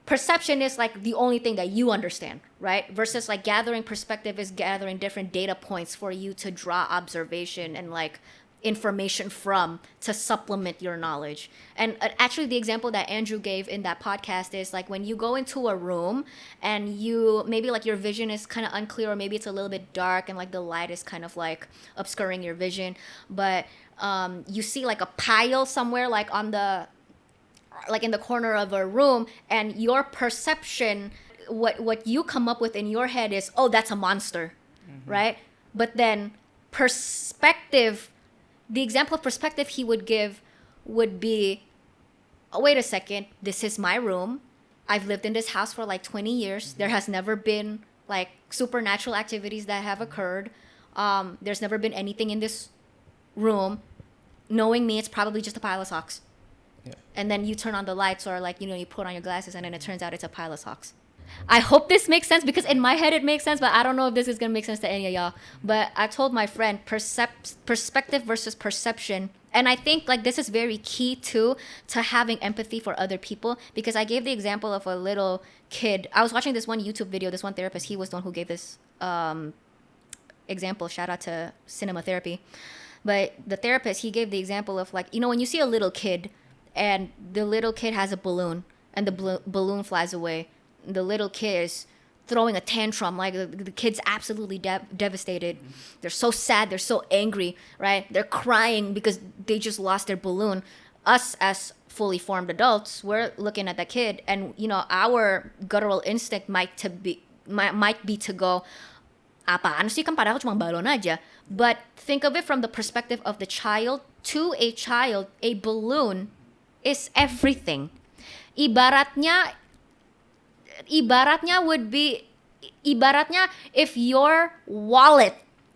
[SPEAKER 1] Perception is like the only thing that you understand, right? Versus like gathering perspective is gathering different data points for you to draw observation and like information from to supplement your knowledge. And actually the example that Andrew gave in that podcast is like when you go into a room and you maybe like your vision is kind of unclear or maybe it's a little bit dark and like the light is kind of like obscuring your vision, but you see like a pile somewhere like on the like in the corner of a room and your perception, what you come up with in your head is, oh, that's a monster, right? But then perspective, the example of perspective he would give would be, oh, wait a second, this is my room. I've lived in this house for like 20 years. There has never been like supernatural activities that have occurred. There's never been anything in this room. Knowing me, it's probably just a pile of socks. And then you turn on the lights or like, you put on your glasses and then it turns out it's a pile of socks. I hope this makes sense because in my head it makes sense, but I don't know if this is going to make sense to any of y'all. But I told my friend perspective versus perception. And I think like this is very key too to having empathy for other people because I gave the example of a little kid. I was watching this one YouTube video, this one therapist, he was the one who gave this example. Shout out to Cinema Therapy. But the therapist, he gave the example of like, when you see a little kid and the little kid has a balloon and the balloon flies away. The little kid is throwing a tantrum. Like the kid's absolutely devastated. They're so sad. They're so angry, right? They're crying because they just lost their balloon. Us as fully formed adults, we're looking at that kid and, our guttural instinct might be to go, apaan sih kan padahal cuma balon aja. But think of it from the perspective of the child. To a child, a balloon is everything. Ibaratnya if your wallet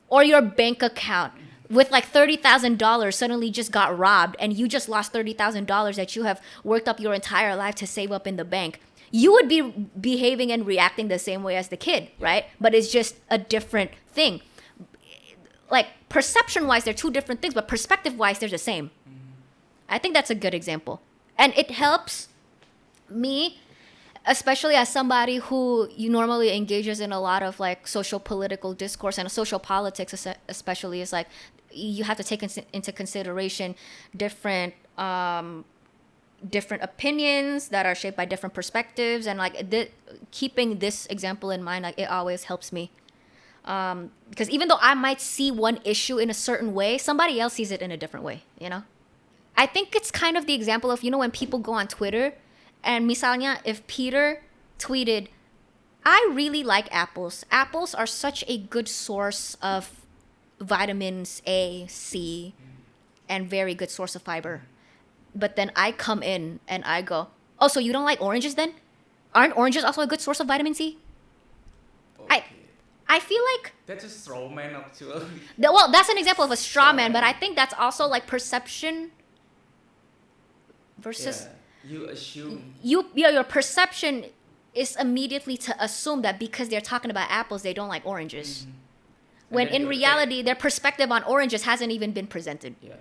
[SPEAKER 1] or your bank account with like $30,000 suddenly just got robbed and you just lost $30,000 that you have worked up your entire life to save up in the bank, you would be behaving and reacting the same way as the kid, right? But it's just a different thing. Like perception-wise, they're two different things, but perspective-wise, they're the same. I think that's a good example. And it helps me, especially as somebody who you normally engages in a lot of like social political discourse and social politics especially, is like you have to take into consideration different different opinions that are shaped by different perspectives, and like keeping this example in mind, like it always helps me. Because even though I might see one issue in a certain way, somebody else sees it in a different way, you know? I think it's kind of the example of, you know, when people go on Twitter and misalnya if Peter tweeted, I really like apples. Apples are such a good source of vitamins A, C, and very good source of fiber. But then I come in and I go, oh, so you don't like oranges then? Aren't oranges also a good source of vitamin C?
[SPEAKER 2] Okay.
[SPEAKER 1] I feel like...
[SPEAKER 2] That's a straw man, actually.
[SPEAKER 1] Well, that's an example of a straw man, but I think that's also like perception versus...
[SPEAKER 2] Yeah, you assume.
[SPEAKER 1] Your perception is immediately to assume that because they're talking about apples, they don't like oranges. When in reality, their perspective on oranges hasn't even been presented.
[SPEAKER 2] Yeah.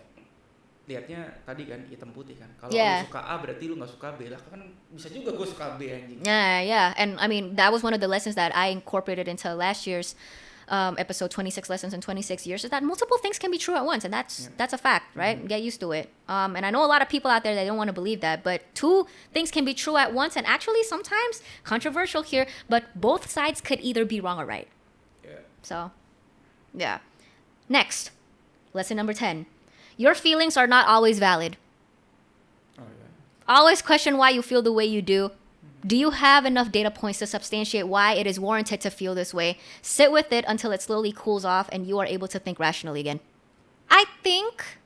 [SPEAKER 2] Lihatnya tadi kan hitam putih kan. Kalau
[SPEAKER 1] Yeah.
[SPEAKER 2] lu suka A berarti lu nggak suka B lah. Kan bisa juga gue suka B anjing.
[SPEAKER 1] Yeah. And I mean, that was one of the lessons that I incorporated into last year's episode 26 Lessons in 26 Years, is that multiple things can be true at once. And that's a fact, right? Get used to it. And I know a lot of people out there that don't want to believe that, but two things can be true at once. And actually sometimes, controversial here, but both sides could either be wrong or right.
[SPEAKER 2] Yeah.
[SPEAKER 1] So, yeah. Next, lesson number 10. Your feelings are not always valid.
[SPEAKER 2] Oh, yeah.
[SPEAKER 1] Always question why you feel the way you do. Do you have enough data points to substantiate why it is warranted to feel this way? Sit with it until it slowly cools off and you are able to think rationally again. I think,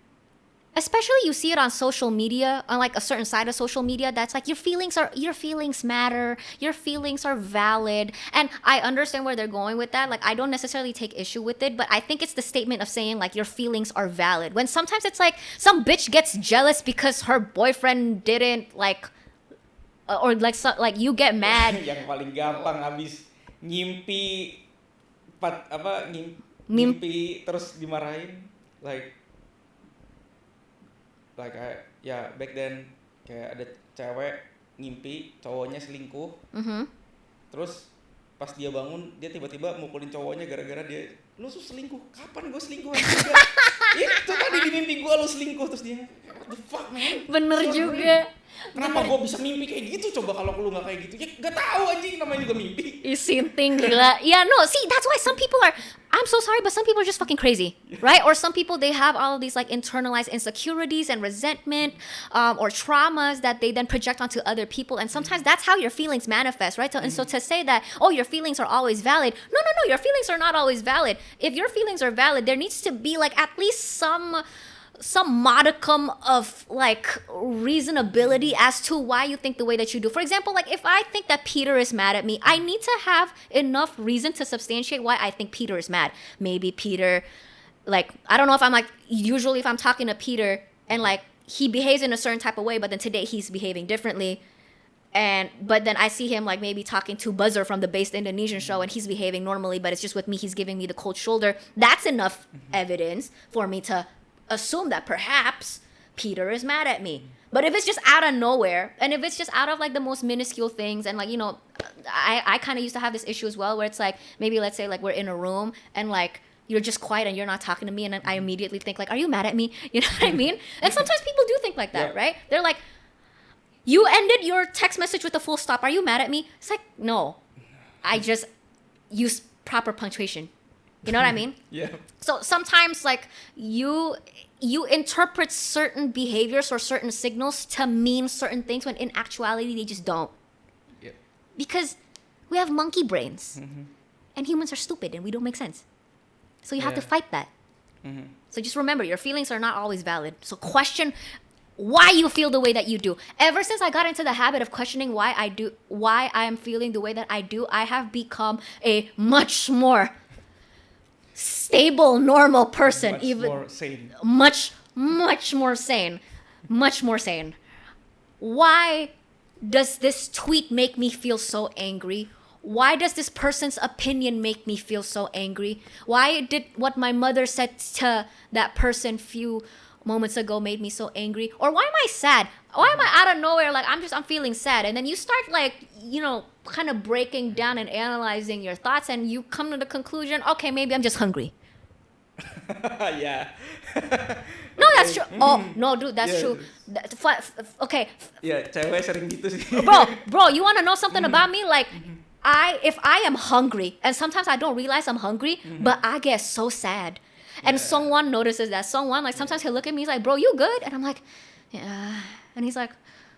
[SPEAKER 1] especially you see it on social media, on like a certain side of social media, that's like your feelings matter, your feelings are valid. And I understand where they're going with that. Like I don't necessarily take issue with it, but I think it's the statement of saying like your feelings are valid. When sometimes it's like some bitch gets jealous because her boyfriend didn't like, or like so, like you get mad.
[SPEAKER 2] Yang paling gampang habis ngimpi ngimpi terus dimarahin, like back then kayak ada cewek ngimpi cowoknya selingkuh. Terus pas dia bangun dia tiba-tiba mukulin cowoknya gara-gara dia, lu tuh selingkuh, kapan gue selingkuh juga? Itu tadi di mimpi gue lu selingkuh, terus dia, what the fuck man?
[SPEAKER 1] Bener juga.
[SPEAKER 2] Kenapa gue bisa mimpi kayak gitu? Coba kalau lu nggak kayak gitu, ya nggak tahu anjing, namanya juga mimpi.
[SPEAKER 1] Sinting gila. Yeah, no, see, that's why some people are, I'm so sorry, but some people are just fucking crazy, right? Or some people, they have all of these like internalized insecurities and resentment or traumas that they then project onto other people. And sometimes that's how your feelings manifest, right? And so to say that, oh, your feelings are always valid. No, your feelings are not always valid. If your feelings are valid, there needs to be like at least some modicum of like reasonability as to why you think the way that you do. For example, like if I think that Peter is mad at me, I need to have enough reason to substantiate why I think Peter is mad. Maybe Peter, like, I don't know if I'm like, usually if I'm talking to Peter and like he behaves in a certain type of way, but then today he's behaving differently. But then I see him like maybe talking to Buzzer from the Based Indonesian show and he's behaving normally, but it's just with me, he's giving me the cold shoulder. That's enough evidence for me to assume that perhaps Peter is mad at me. But if it's just out of nowhere, and if it's just out of like the most minuscule things, and like, you know, I kind of used to have this issue as well, where it's like, maybe let's say like we're in a room and like you're just quiet and you're not talking to me, and then I immediately think like, are you mad at me? You know what I mean? And sometimes people do think like that, right? They're like, you ended your text message with a full stop. Are you mad at me? It's like, no, I just use proper punctuation. You know what I mean?
[SPEAKER 2] Yeah.
[SPEAKER 1] So sometimes like you interpret certain behaviors or certain signals to mean certain things when in actuality they just don't.
[SPEAKER 2] Yeah.
[SPEAKER 1] Because we have monkey brains. And humans are stupid and we don't make sense. So you have to fight that. So just remember, your feelings are not always valid. So question why you feel the way that you do. Ever since I got into the habit of questioning why I am feeling the way that I do, I have become a much more stable, normal person,
[SPEAKER 2] Much
[SPEAKER 1] even
[SPEAKER 2] more sane.
[SPEAKER 1] much more sane, much more sane. Why does this tweet make me feel so angry? Why does this person's opinion make me feel so angry? Why did what my mother said to that person few moments ago made me so angry? Or why am I sad? Why am I out of nowhere like I'm feeling sad? And then you start like, kind of breaking down and analyzing your thoughts, and you come to the conclusion, okay, maybe I'm just hungry.
[SPEAKER 2] Yeah.
[SPEAKER 1] No, that's true. Oh, no, dude, that's
[SPEAKER 2] Yeah.
[SPEAKER 1] true. Okay,
[SPEAKER 2] Ya, cewek sering gitu sih.
[SPEAKER 1] bro, you want to know something about me? Like, if I am hungry, and sometimes I don't realize I'm hungry, but I get so sad. And
[SPEAKER 2] Yeah.
[SPEAKER 1] someone notices that. Someone, like, sometimes he'll look at me, he's like, bro, you good? And I'm like, yeah. And he's like,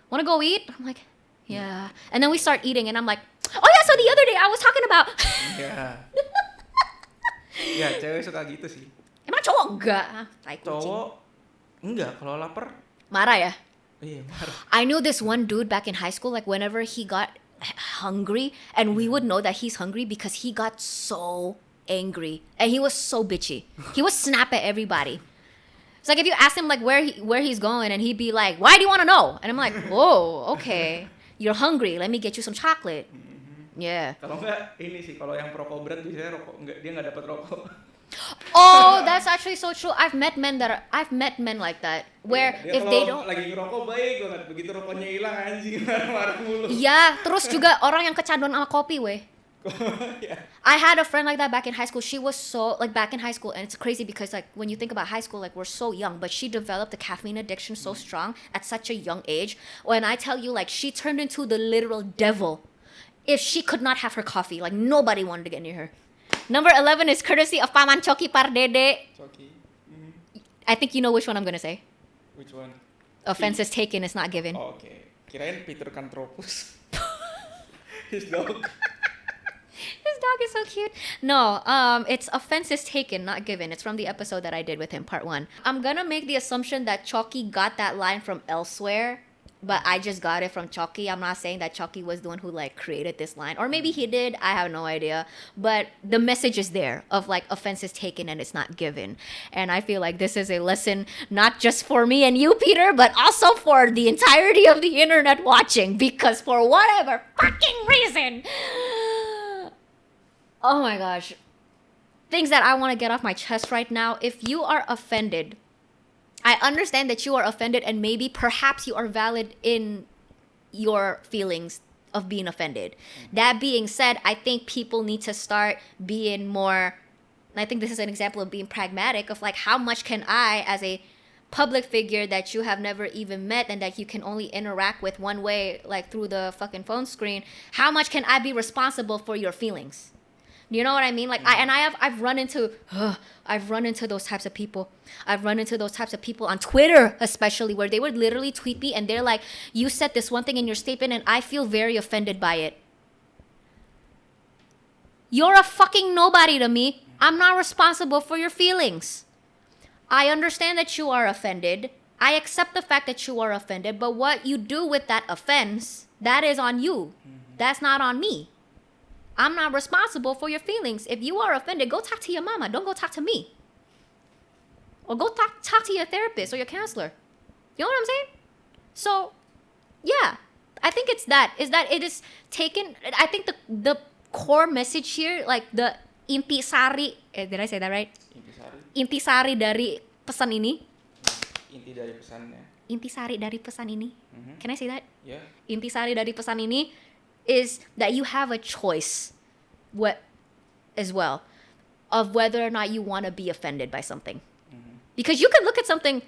[SPEAKER 1] wanna go eat? I'm like, yeah. And then we start eating, and I'm like, oh yeah, so the other day I was talking about.
[SPEAKER 2] Ya. Ya, cewek suka gitu sih.
[SPEAKER 1] Emang cowok enggak? Tai kucing.
[SPEAKER 2] Cowok enggak, kalau lapar
[SPEAKER 1] Marah ya?
[SPEAKER 2] iya marah.
[SPEAKER 1] I knew this one dude back in high school, like whenever he got hungry, and we would know that he's hungry because he got so angry and he was so bitchy. He would snap at everybody. It's like if you ask him like where he's going, and he'd be like, "Why do you want to know?" And I'm like, "Whoa, okay, you're hungry. Let me get you some chocolate." Yeah.
[SPEAKER 2] Kalau enggak ini sih, kalau yang perokok berat biasanya dia enggak dapat rokok.
[SPEAKER 1] Oh, that's actually so true. I've met men like that where
[SPEAKER 2] Dia
[SPEAKER 1] if they
[SPEAKER 2] kalau
[SPEAKER 1] don't.
[SPEAKER 2] lagi ngerokok baik banget, begitu rokoknya hilang anjing marah-marah mulu.
[SPEAKER 1] Yeah, terus juga orang yang kecanduan sama kopi, weh.
[SPEAKER 2] Ya.
[SPEAKER 1] I had a friend like that back in high school. She was so like back in high school, and it's crazy because like when you think about high school, like we're so young, but she developed the caffeine addiction so strong at such a young age. When I tell you, like she turned into the literal devil if she could not have her coffee. Like nobody wanted to get near her. Number 11 is courtesy of Paman Choki Pardede.
[SPEAKER 2] Coki.
[SPEAKER 1] I think you know which one I'm gonna say.
[SPEAKER 2] Which one?
[SPEAKER 1] Offense is taken, is not given.
[SPEAKER 2] Oh, oke. Kirain Peter Canthropus. His dog.
[SPEAKER 1] His dog is so cute. No, it's offense is taken, not given. It's from the episode that I did with him, part 1. I'm gonna make the assumption that Choki got that line from elsewhere, but I just got it from Choki. I'm not saying that Choki was the one who like created this line, or maybe he did. I have no idea. But the message is there of like offense is taken and it's not given. And I feel like this is a lesson not just for me and you, Peter, but also for the entirety of the internet watching, because for whatever fucking reason. Oh my gosh. Things that I want to get off my chest right now. If you are offended, I understand that you are offended, and maybe perhaps you are valid in your feelings of being offended. That being said, I think people need to start being more, and I think this is an example of being pragmatic, of like how much can I, as a public figure that you have never even met and that you can only interact with one way, like through the fucking phone screen, how much can I be responsible for your feelings? You know what I mean? Like I've run into those types of people. I've run into those types of people on Twitter, especially, where they would literally tweet me and they're like, "You said this one thing in your statement and I feel very offended by it." You're a fucking nobody to me. I'm not responsible for your feelings. I understand that you are offended. I accept the fact that you are offended, but what you do with that offense, that is on you. That's not on me. I'm not responsible for your feelings. If you are offended, go talk to your mama. Don't go talk to me. Or go talk to your therapist or your counselor. You know what I'm saying? So, yeah. I think it's that. Is that it is taken. I think the core message here, like the intisari. Did I say that right? Intisari dari pesan ini.
[SPEAKER 2] Inti dari pesannya.
[SPEAKER 1] Intisari dari pesan ini. Can I say that?
[SPEAKER 2] Yeah.
[SPEAKER 1] Intisari dari pesan ini is that you have a choice as well of whether or not you want to be offended by something. Because you can look at something,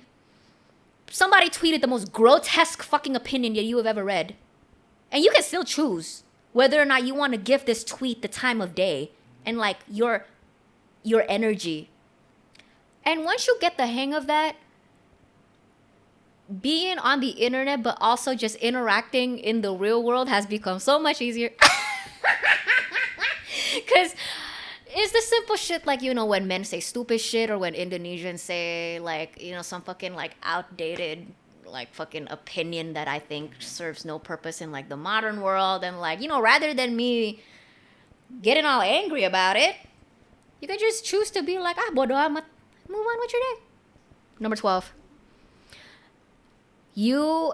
[SPEAKER 1] somebody tweeted the most grotesque fucking opinion that you have ever read, and you can still choose whether or not you want to give this tweet the time of day and like your energy. And once you get the hang of that, being on the internet but also just interacting in the real world has become so much easier. Because it's the simple shit, like, you know, when men say stupid shit, or when Indonesians say like, you know, some fucking like outdated like fucking opinion that I think serves no purpose in like the modern world. And like, you know, rather than me getting all angry about it, You can just choose to be like, bodo amat. Move on with your day. Number 12.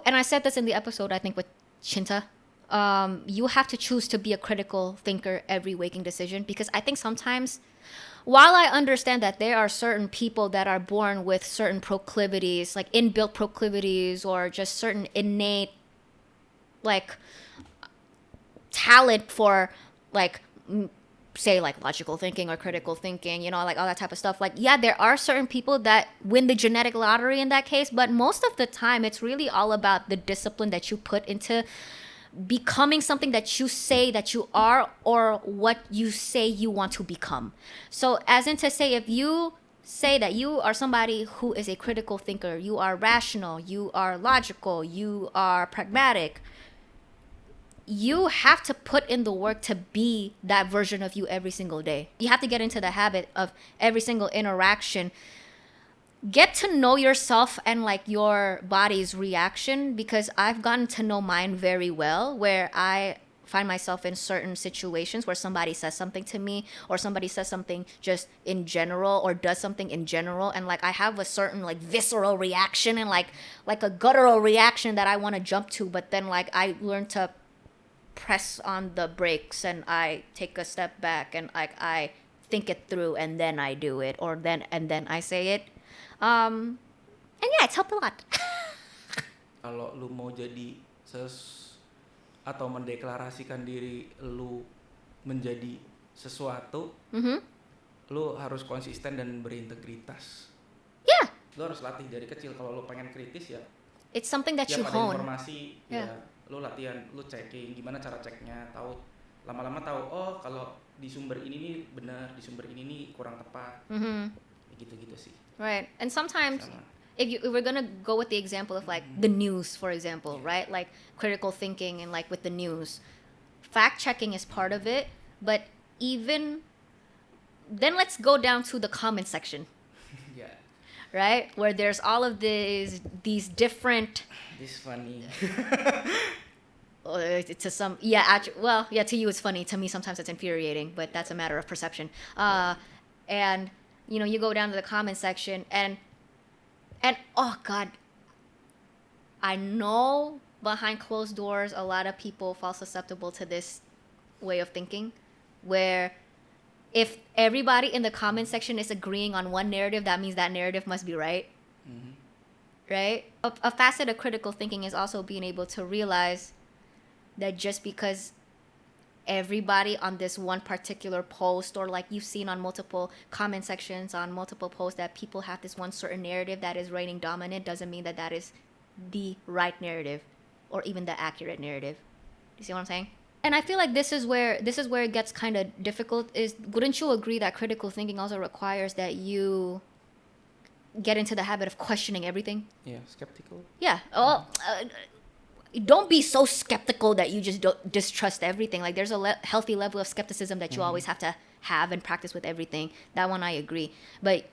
[SPEAKER 1] And I said this in the episode, I think, with Chinta. You have to choose to be a critical thinker every waking decision, because I think sometimes, while I understand that there are certain people that are born with certain proclivities, like inbuilt proclivities, or just certain innate, like, talent for, like, say, like, logical thinking or critical thinking, like all that type of stuff. Like, yeah, there are certain people that win the genetic lottery in that case, but most of the time, it's really all about the discipline that you put into becoming something that you say that you are, or what you say you want to become. So as in to say, if you say that you are somebody who is a critical thinker, you are rational, you are logical, you are pragmatic, you have to put in the work to be that version of you every single day. You have to get into the habit of every single interaction. Get to know yourself and like your body's reaction, because I've gotten to know mine very well, where I find myself in certain situations where somebody says something to me, or somebody says something just in general, or does something in general, and like I have a certain like visceral reaction and like a guttural reaction that I want to jump to, but then like I learn to press on the brakes and I take a step back and like I think it through and then I do it, or then I say it. And yeah, it's helped a lot.
[SPEAKER 2] Kalau lu mau jadi atau mendeklarasikan diri lu menjadi sesuatu, lu harus konsisten dan berintegritas.
[SPEAKER 1] Yeah.
[SPEAKER 2] Lu harus latih dari kecil. Kalau lu pengen kritis ya,
[SPEAKER 1] it's something that you hone.
[SPEAKER 2] Informasi ya, lu latihan, lu checking gimana cara ceknya, tahu lama-lama tahu, oh kalau di sumber ini nih benar, di sumber ini nih kurang tepat. Gitu-gitu sih.
[SPEAKER 1] Right. And sometimes if we're gonna go with the example of like the news, for example, right? Like critical thinking and like with the news, fact checking is part of it, but even then let's go down to the comment section.
[SPEAKER 2] Yeah.
[SPEAKER 1] Right? Where there's all of these different.
[SPEAKER 2] This funny.
[SPEAKER 1] To some, to you it's funny. To me sometimes it's infuriating, but that's a matter of perception. And you go down to the comment section and oh God, I know behind closed doors a lot of people fall susceptible to this way of thinking, where if everybody in the comment section is agreeing on one narrative, that means that narrative must be right. Right? A facet of critical thinking is also being able to realize that just because everybody on this one particular post, or like you've seen on multiple comment sections on multiple posts, that people have this one certain narrative that is reigning dominant, doesn't mean that is the right narrative or even the accurate narrative. You see what I'm saying? And I feel like this is where it gets kind of difficult. Wouldn't you agree that critical thinking also requires that you get into the habit of questioning everything?
[SPEAKER 2] Yeah, skeptical.
[SPEAKER 1] Yeah. Don't be so skeptical that you just don't distrust everything. Like there's a healthy level of skepticism that you always have to have and practice with everything. That one I agree. But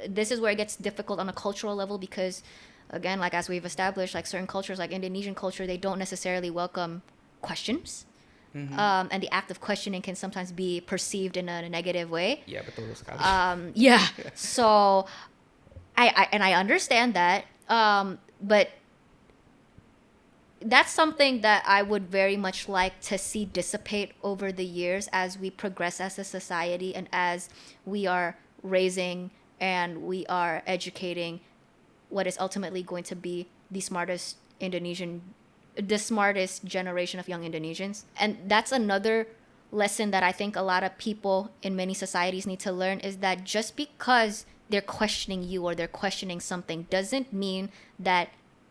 [SPEAKER 1] this is where it gets difficult on a cultural level, because again, like as we've established, like certain cultures, like Indonesian culture, they don't necessarily welcome questions. And the act of questioning can sometimes be perceived in a negative way.
[SPEAKER 2] Yeah, betul sekali.
[SPEAKER 1] So I understand that. But that's something that I would very much like to see dissipate over the years as we progress as a society, and as we are raising and we are educating what is ultimately going to be the smartest generation of young Indonesians. And that's another lesson that I think a lot of people in many societies need to learn, is that just because they're questioning you or they're questioning something doesn't mean that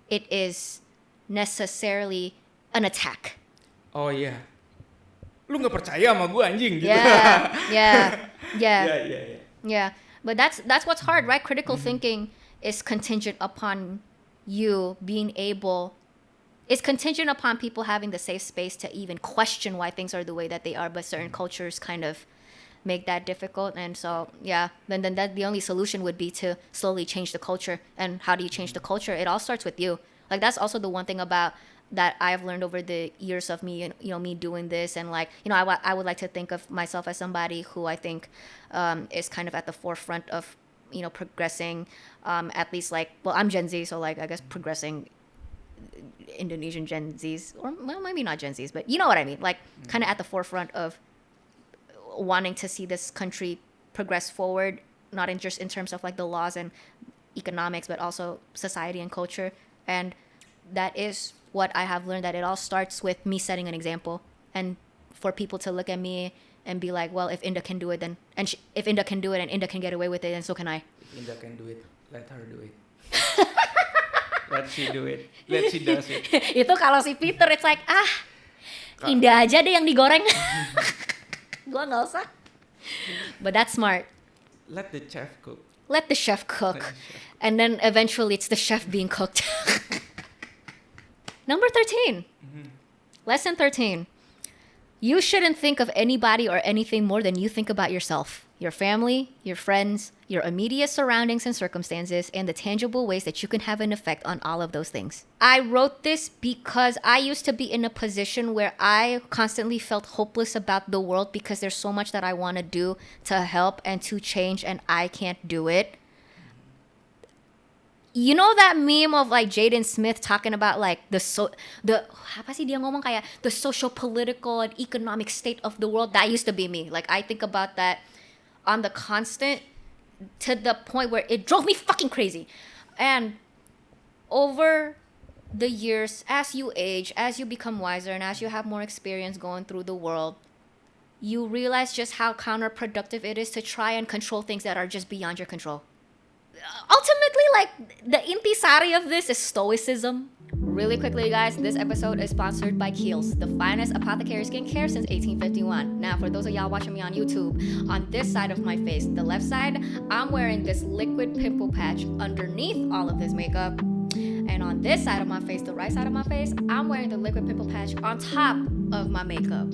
[SPEAKER 1] it is necessarily an attack.
[SPEAKER 2] Oh iya. Lu nggak percaya sama gue anjing gitu.
[SPEAKER 1] Yeah. But that's what's hard, right? Critical thinking is contingent upon you being able. It's contingent upon people having the safe space to even question why things are the way that they are. But certain cultures kind of make that difficult, and so then that the only solution would be to slowly change the culture. And how do you change the culture? It all starts with you. Like that's also the one thing about that I've learned over the years of me, me doing this, and like, I would like to think of myself as somebody who I think is kind of at the forefront of, progressing, at least like, well, I'm Gen Z, so like I guess progressing Indonesian Gen Zs, or well, maybe not Gen Zs, but you know what I mean, like kind of at the forefront of wanting to see this country progress forward, not in just in terms of like the laws and economics, but also society and culture. And that is what I have learned, that it all starts with me setting an example, and for people to look at me and be like, well, if Indah can do it, then if Indah can do it and Indah can get away with it, then so can I.
[SPEAKER 2] If Indah can do it, let her do it. Let she do it. Let she does it.
[SPEAKER 1] Itu kalau si Peter, it's like, Indah aja deh yang digoreng. Gua nggak usah. But that's smart.
[SPEAKER 2] Let the chef cook.
[SPEAKER 1] Let the chef cook. And then eventually it's the chef being cooked. Number 13. Lesson 13. You shouldn't think of anybody or anything more than you think about yourself, your family, your friends, your immediate surroundings and circumstances, and the tangible ways that you can have an effect on all of those things. I wrote this because I used to be in a position where I constantly felt hopeless about the world because there's so much that I want to do to help and to change, and I can't do it. You know that meme of like Jaden Smith talking about like the apa sih dia ngomong kayak the social, political, and economic state of the world? That used to be me. Like I think about that on the constant, to the point where it drove me fucking crazy. And over the years, as you age, as you become wiser, and as you have more experience going through the world, you realize just how counterproductive it is to try and control things that are just beyond your control. Ultimately, like, the intisari of this is stoicism. Really quickly, guys, this episode is sponsored by Kiehl's, the finest apothecary skincare since 1851. Now, for those of y'all watching me on YouTube, on this side of my face, the left side, I'm wearing this liquid pimple patch underneath all of this makeup. And on this side of my face, the right side of my face, I'm wearing the liquid pimple patch on top of my makeup.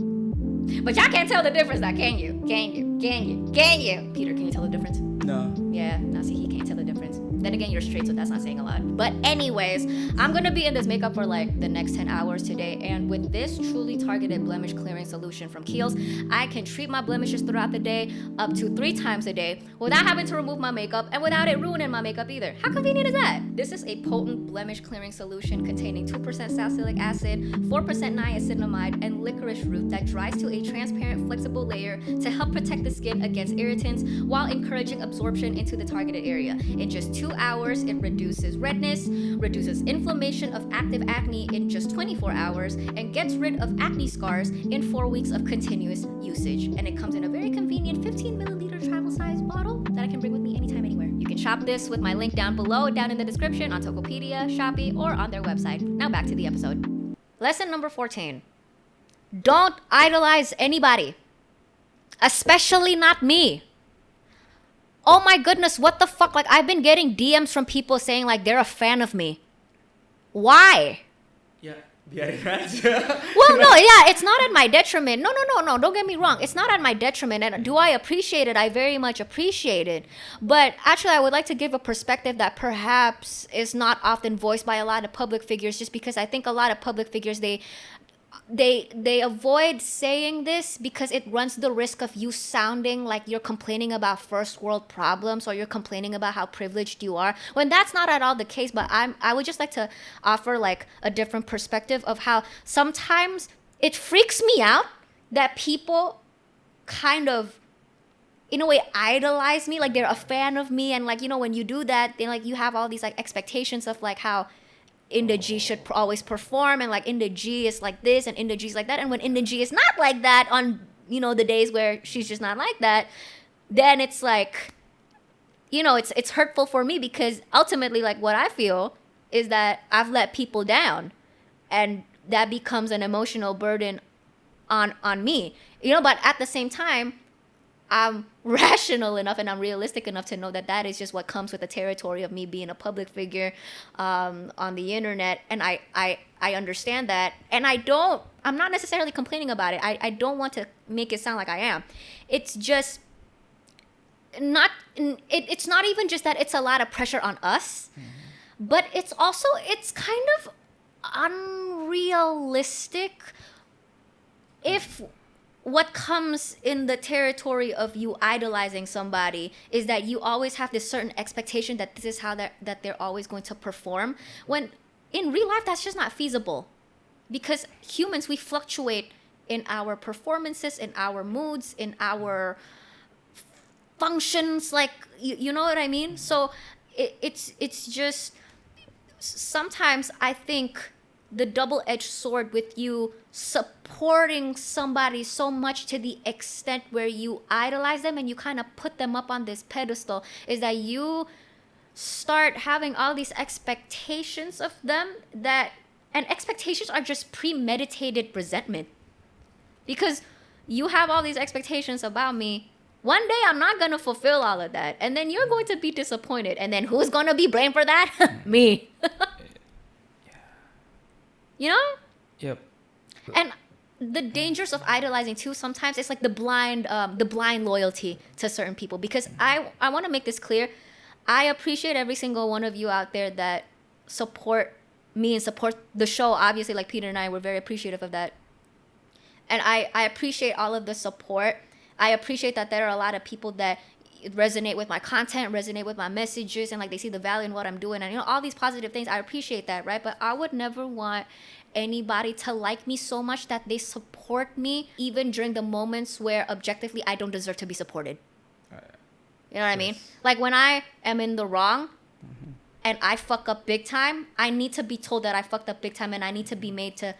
[SPEAKER 1] But y'all can't tell the difference now, can you? Can you? Can you? Can you? Peter, can you tell the difference?
[SPEAKER 2] No.
[SPEAKER 1] Yeah, now see, he can't tell the difference. Then again, you're straight, so that's not saying a lot. But anyways, I'm gonna be in this makeup for like the next 10 hours today. And with this truly targeted blemish clearing solution from Kiehl's, I can treat my blemishes throughout the day up to 3 times a day without having to remove my makeup and without it ruining my makeup either. How convenient is that? This is a potent blemish clearing solution containing 2% salicylic acid, 4% niacinamide, and licorice root that dries to a transparent, flexible layer to help protect the skin against irritants while encouraging absorption into the targeted area. In just 2 hours, it reduces redness, reduces inflammation of active acne in just 24 hours, and gets rid of acne scars in 4 weeks of continuous usage. And it comes in a very convenient 15 milliliter travel size bottle that I can bring with me anytime, anywhere. You can shop this with my link down below, down in the description, on Tokopedia, Shopee, or on their website. Now back to the episode. Lesson number 14. Don't idolize anybody, especially not me. Oh my goodness, what the fuck? Like, I've been getting DMs from people saying like they're a fan of me. Why?
[SPEAKER 2] Yeah, biarin aja.
[SPEAKER 1] Well, no, yeah, it's not at my detriment. No, don't get me wrong. It's not at my detriment. And do I appreciate it? I very much appreciate it. But actually, I would like to give a perspective that perhaps is not often voiced by a lot of public figures, just because I think a lot of public figures, they avoid saying this because it runs the risk of you sounding like you're complaining about first world problems, or you're complaining about how privileged you are, when that's not at all the case. But I would just like to offer like a different perspective of how sometimes it freaks me out that people kind of, in a way, idolize me, like they're a fan of me. And like, when you do that, then like you have all these like expectations of like how IndahG should always perform, and like IndahG is like this and IndahG is like that. And when IndahG is not like that on, the days where she's just not like that, then it's like, it's hurtful for me, because ultimately, like, what I feel is that I've let people down, and that becomes an emotional burden on me, but at the same time, I'm rational enough and I'm realistic enough to know that that is just what comes with the territory of me being a public figure on the internet. And I understand that. And I'm not necessarily complaining about it. I don't want to make it sound like I am. It's just not, it's not even just that it's a lot of pressure on us. But it's kind of unrealistic if what comes in the territory of you idolizing somebody is that you always have this certain expectation that this is how that they're always going to perform, when in real life that's just not feasible, because humans, we fluctuate in our performances, in our moods, in our functions, like you know what I mean. So it's just sometimes I think the double-edged sword with you supporting somebody so much to the extent where you idolize them and you kind of put them up on this pedestal is that you start having all these expectations of them, and expectations are just premeditated resentment, because you have all these expectations about me. One day I'm not gonna fulfill all of that, and then you're going to be disappointed, and then who's gonna be blamed for that? Me. You know?
[SPEAKER 2] Yep.
[SPEAKER 1] And the dangers of idolizing too, sometimes it's like the blind loyalty to certain people. Because I want to make this clear. I appreciate every single one of you out there that support me and support the show. Obviously, like Peter and I, we're very appreciative of that. And I appreciate all of the support. I appreciate that there are a lot of people that resonate with my content, resonate with my messages, and like they see the value in what I'm doing, and you know, all these positive things. I appreciate that, right? But I would never want anybody to like me so much that they support me even during the moments where objectively I don't deserve to be supported. You know what I mean? Like when I am in the wrong and I fuck up big time, I need to be told that I fucked up big time, and I need to be made to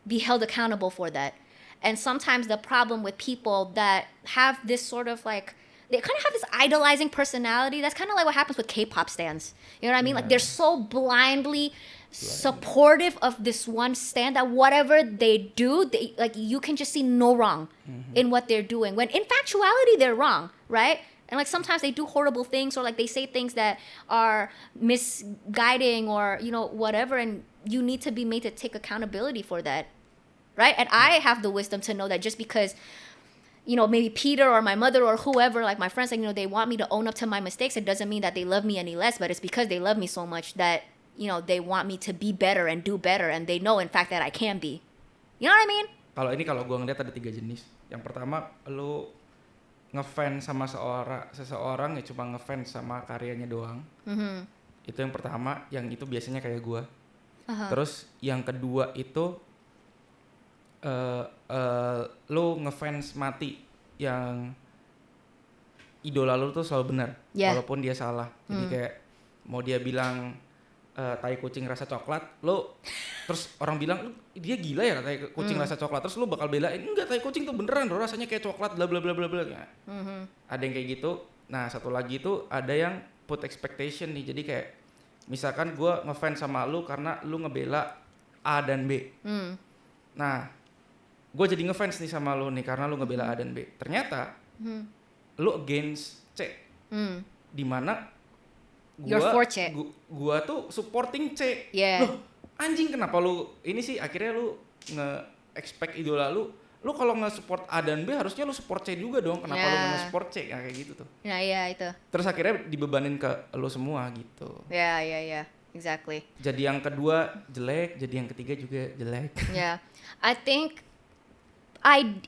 [SPEAKER 1] be held accountable for that. And sometimes the problem with people that have this sort of like, they kind of have this idolizing personality. That's kind of like what happens with K-pop stans. You know what I mean? Like they're so blindly supportive of this one stan that whatever they do, they, like you can just see no wrong in what they're doing. When in factuality, they're wrong, right? And like sometimes they do horrible things, or like they say things that are misguiding, or you know, whatever. And you need to be made to take accountability for that. Right? And I have the wisdom to know that just because, you know, maybe Peter or my mother or whoever, like my friends, like, you know, they want me to own up to my mistakes, it doesn't mean that they love me any less, but it's because they love me so much that, you know, they want me to be better and do better, and they know in fact that I can be. You know what I mean?
[SPEAKER 2] Kalau gue ngeliat ada 3 jenis. Yang pertama, lu ngefans sama seseorang ya cuma ngefans sama karyanya doang. Itu yang pertama, yang itu biasanya kayak gue. Terus yang kedua itu lo ngefans mati, yang idola lo tuh selalu benar walaupun dia salah. Jadi kayak mau dia bilang tai kucing rasa coklat, lo terus orang bilang dia gila ya tai kucing rasa coklat, terus lo bakal belain enggak, tai kucing tuh beneran loh rasanya kayak coklat, bla bla bla bla bla. Ada yang kayak gitu. Nah satu lagi itu ada yang put expectation nih, jadi kayak misalkan gue ngefans sama lo karena lo ngebela A dan B. Nah gue jadi ngefans nih sama lo nih karena lo ngebela A dan B. Ternyata lo against C. Dimana gua tuh supporting C. Loh, anjing kenapa lu ini sih? Akhirnya lu nge-expect idola lu kalau nge-support A dan B harusnya lu support C juga dong. Kenapa lu nge-support C? Kayak gitu tuh.
[SPEAKER 1] Nah, itu.
[SPEAKER 2] Terus akhirnya dibebanin ke lu semua gitu.
[SPEAKER 1] Yeah. Exactly.
[SPEAKER 2] Jadi yang kedua jelek, jadi yang ketiga juga jelek.
[SPEAKER 1] Yeah. I think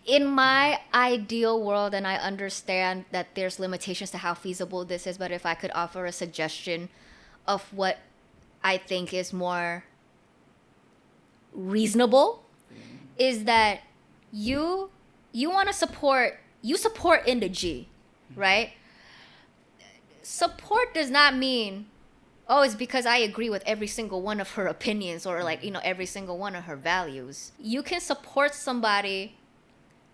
[SPEAKER 1] in my ideal world, and I understand that there's limitations to how feasible this is, but if I could offer a suggestion of what I think is more reasonable, is that you want to support IndahG, right? Support does not mean, oh, it's because I agree with every single one of her opinions, or like, you know, every single one of her values. You can support somebody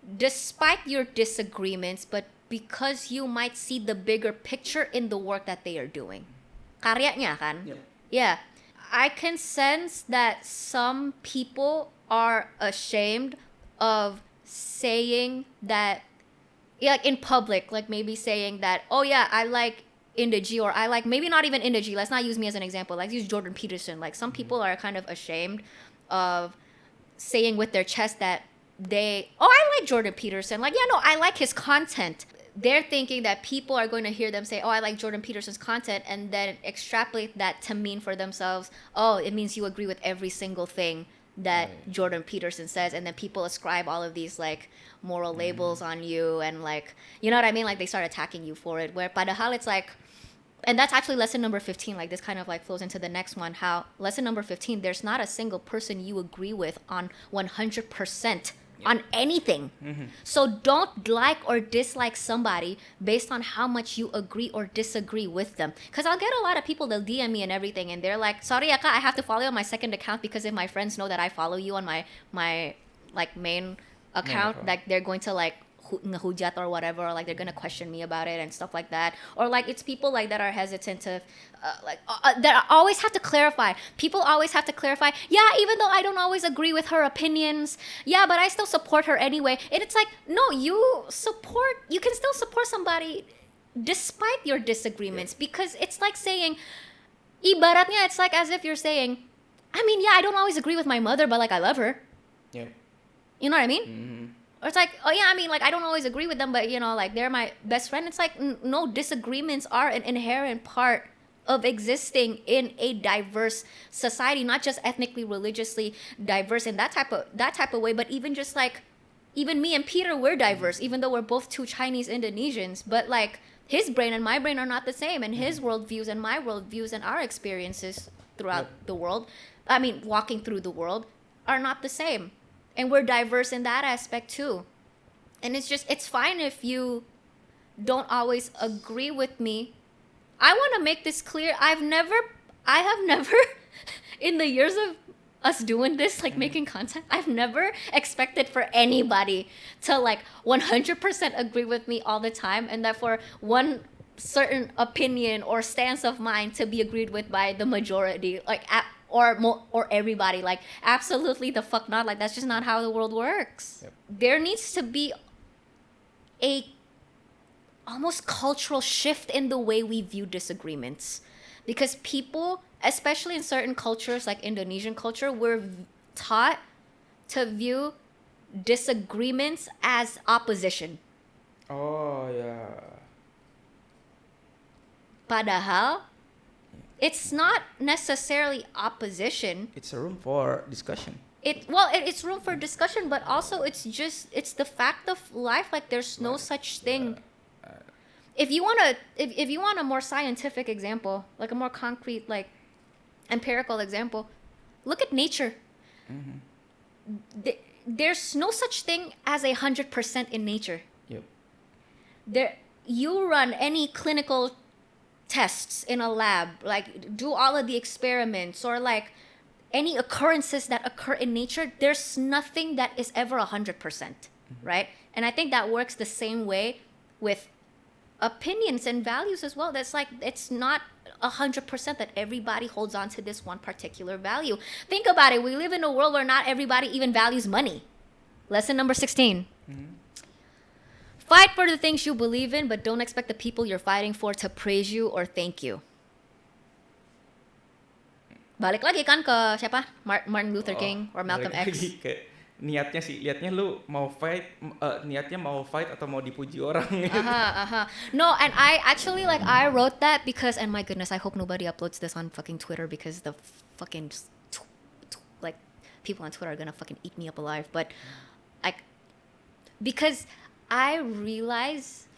[SPEAKER 1] despite your disagreements, but because you might see the bigger picture in the work that they are doing. Karyanya kan?
[SPEAKER 2] Yep.
[SPEAKER 1] Yeah. I can sense that some people are ashamed of saying that, like in public, like maybe saying that, oh yeah, I like IndahG, or I like, maybe not even IndahG, let's not use me as an example, let's use Jordan Peterson. Like some people are kind of ashamed of saying with their chest that I like Jordan Peterson. Like, yeah, no, I like his content. they're thinking that people are going to hear them say, oh, I like Jordan Peterson's content, and then extrapolate that to mean for themselves, oh, it means you agree with every single thing that Jordan Peterson says, and then people ascribe all of these like moral labels on you, and like, you know what I mean? Like they start attacking you for it, where padahal it's like, and that's actually lesson number 15, like this kind of like flows into the next one, how lesson number 15, there's not a single person you agree with on 100% on anything. So don't like or dislike somebody based on how much you agree or disagree with them. Because I'll get a lot of people, they'll DM me and everything, and they're like, sorry Aka, I have to follow you on my second account, because if my friends know that I follow you on my like main account, like they're going to like ngehujat or whatever, or like they're gonna question me about it and stuff like that. Or like it's people like that are hesitant to that always have to clarify. People always have to clarify, yeah, even though I don't always agree with her opinions, yeah, but I still support her anyway. And it's like, no, you can still support somebody despite your disagreements, because it's like saying, ibaratnya it's like as if you're saying, I mean, yeah, I don't always agree with my mother, but like I love her.
[SPEAKER 2] Yeah.
[SPEAKER 1] You know what I mean? Or it's like, oh yeah, I mean, like I don't always agree with them, but you know, like they're my best friend. It's like, no, disagreements are an inherent part of existing in a diverse society, not just ethnically, religiously diverse in that type of way, but even just like, even me and Peter, we're diverse, even though we're both two Chinese Indonesians, but like his brain and my brain are not the same, and his worldviews and my worldviews and our experiences throughout the world, I mean, walking through the world, are not the same. And we're diverse in that aspect too. And it's fine if you don't always agree with me. I want to make this clear. I have never, in the years of us doing this, like making content, I've never expected for anybody to like 100% agree with me all the time, and that for one certain opinion or stance of mine to be agreed with by the majority, like or everybody. Like, absolutely the fuck not. Like, that's just not how the world works. Yep. There needs to be a almost cultural shift in the way we view disagreements, because people, especially in certain cultures like Indonesian culture, we're taught to view disagreements as opposition.
[SPEAKER 2] Oh yeah.
[SPEAKER 1] Padahal it's not necessarily opposition.
[SPEAKER 2] It's a room for discussion.
[SPEAKER 1] It's room for discussion, but also it's the fact of life. Like, there's no such thing. If you want a more scientific example, like a more concrete, like empirical example, look at nature. There's no such thing as 100% in nature. Yep. You run any clinical tests in a lab, like do all of the experiments, or like any occurrences that occur in nature, there's nothing that is ever 100%, right? And I think that works the same way with opinions and values as well. That's like, it's not 100% that everybody holds on to this one particular value. Think about it. We live in a world where not everybody even values money. Lesson number 16. Fight for the things you believe in, but don't expect the people you're fighting for to praise you or thank you. Balik lagi kan ke siapa? Martin Luther King or Malcolm X.
[SPEAKER 2] Lagi ke niatnya sih, liatnya lu mau fight, niatnya mau fight atau mau dipuji orang.
[SPEAKER 1] No, and I actually, like, I wrote that because, and my goodness, I hope nobody uploads this on fucking Twitter, because the fucking like people on Twitter are gonna fucking eat me up alive. But like, because I realize,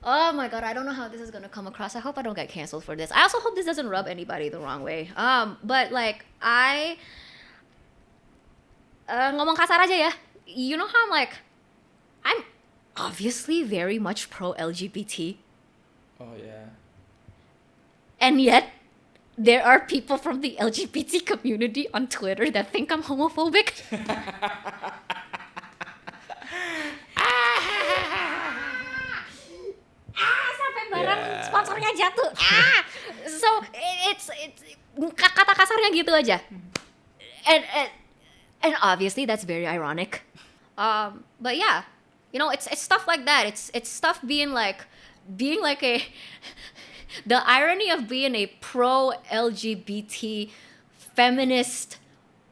[SPEAKER 1] oh my god, I don't know how this is gonna come across. I hope I don't get canceled for this. I also hope this doesn't rub anybody the wrong way. But like, ngomong kasar aja ya. You know how I'm obviously very much pro LGBT.
[SPEAKER 2] Oh yeah.
[SPEAKER 1] And yet, there are people from the LGBT community on Twitter that think I'm homophobic. Sponsornya jatuh. So it's kata kasarnya gitu aja. And obviously that's very ironic. But yeah, you know, it's stuff like that. It's stuff being like a the irony of being a pro LGBT feminist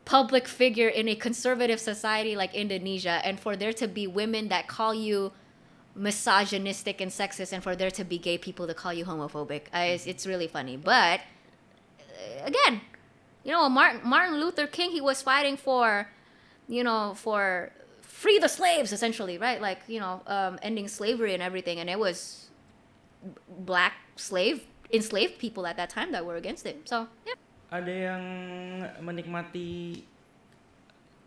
[SPEAKER 1] public figure in a conservative society like Indonesia, and for there to be women that call you misogynistic and sexist, and for there to be gay people to call you homophobic. It's really funny. But again, Martin Luther King, he was fighting for free the slaves, essentially, right? Like, ending slavery and everything. And it was black enslaved people at that time that were against it. So, yeah.
[SPEAKER 2] Ada yang menikmati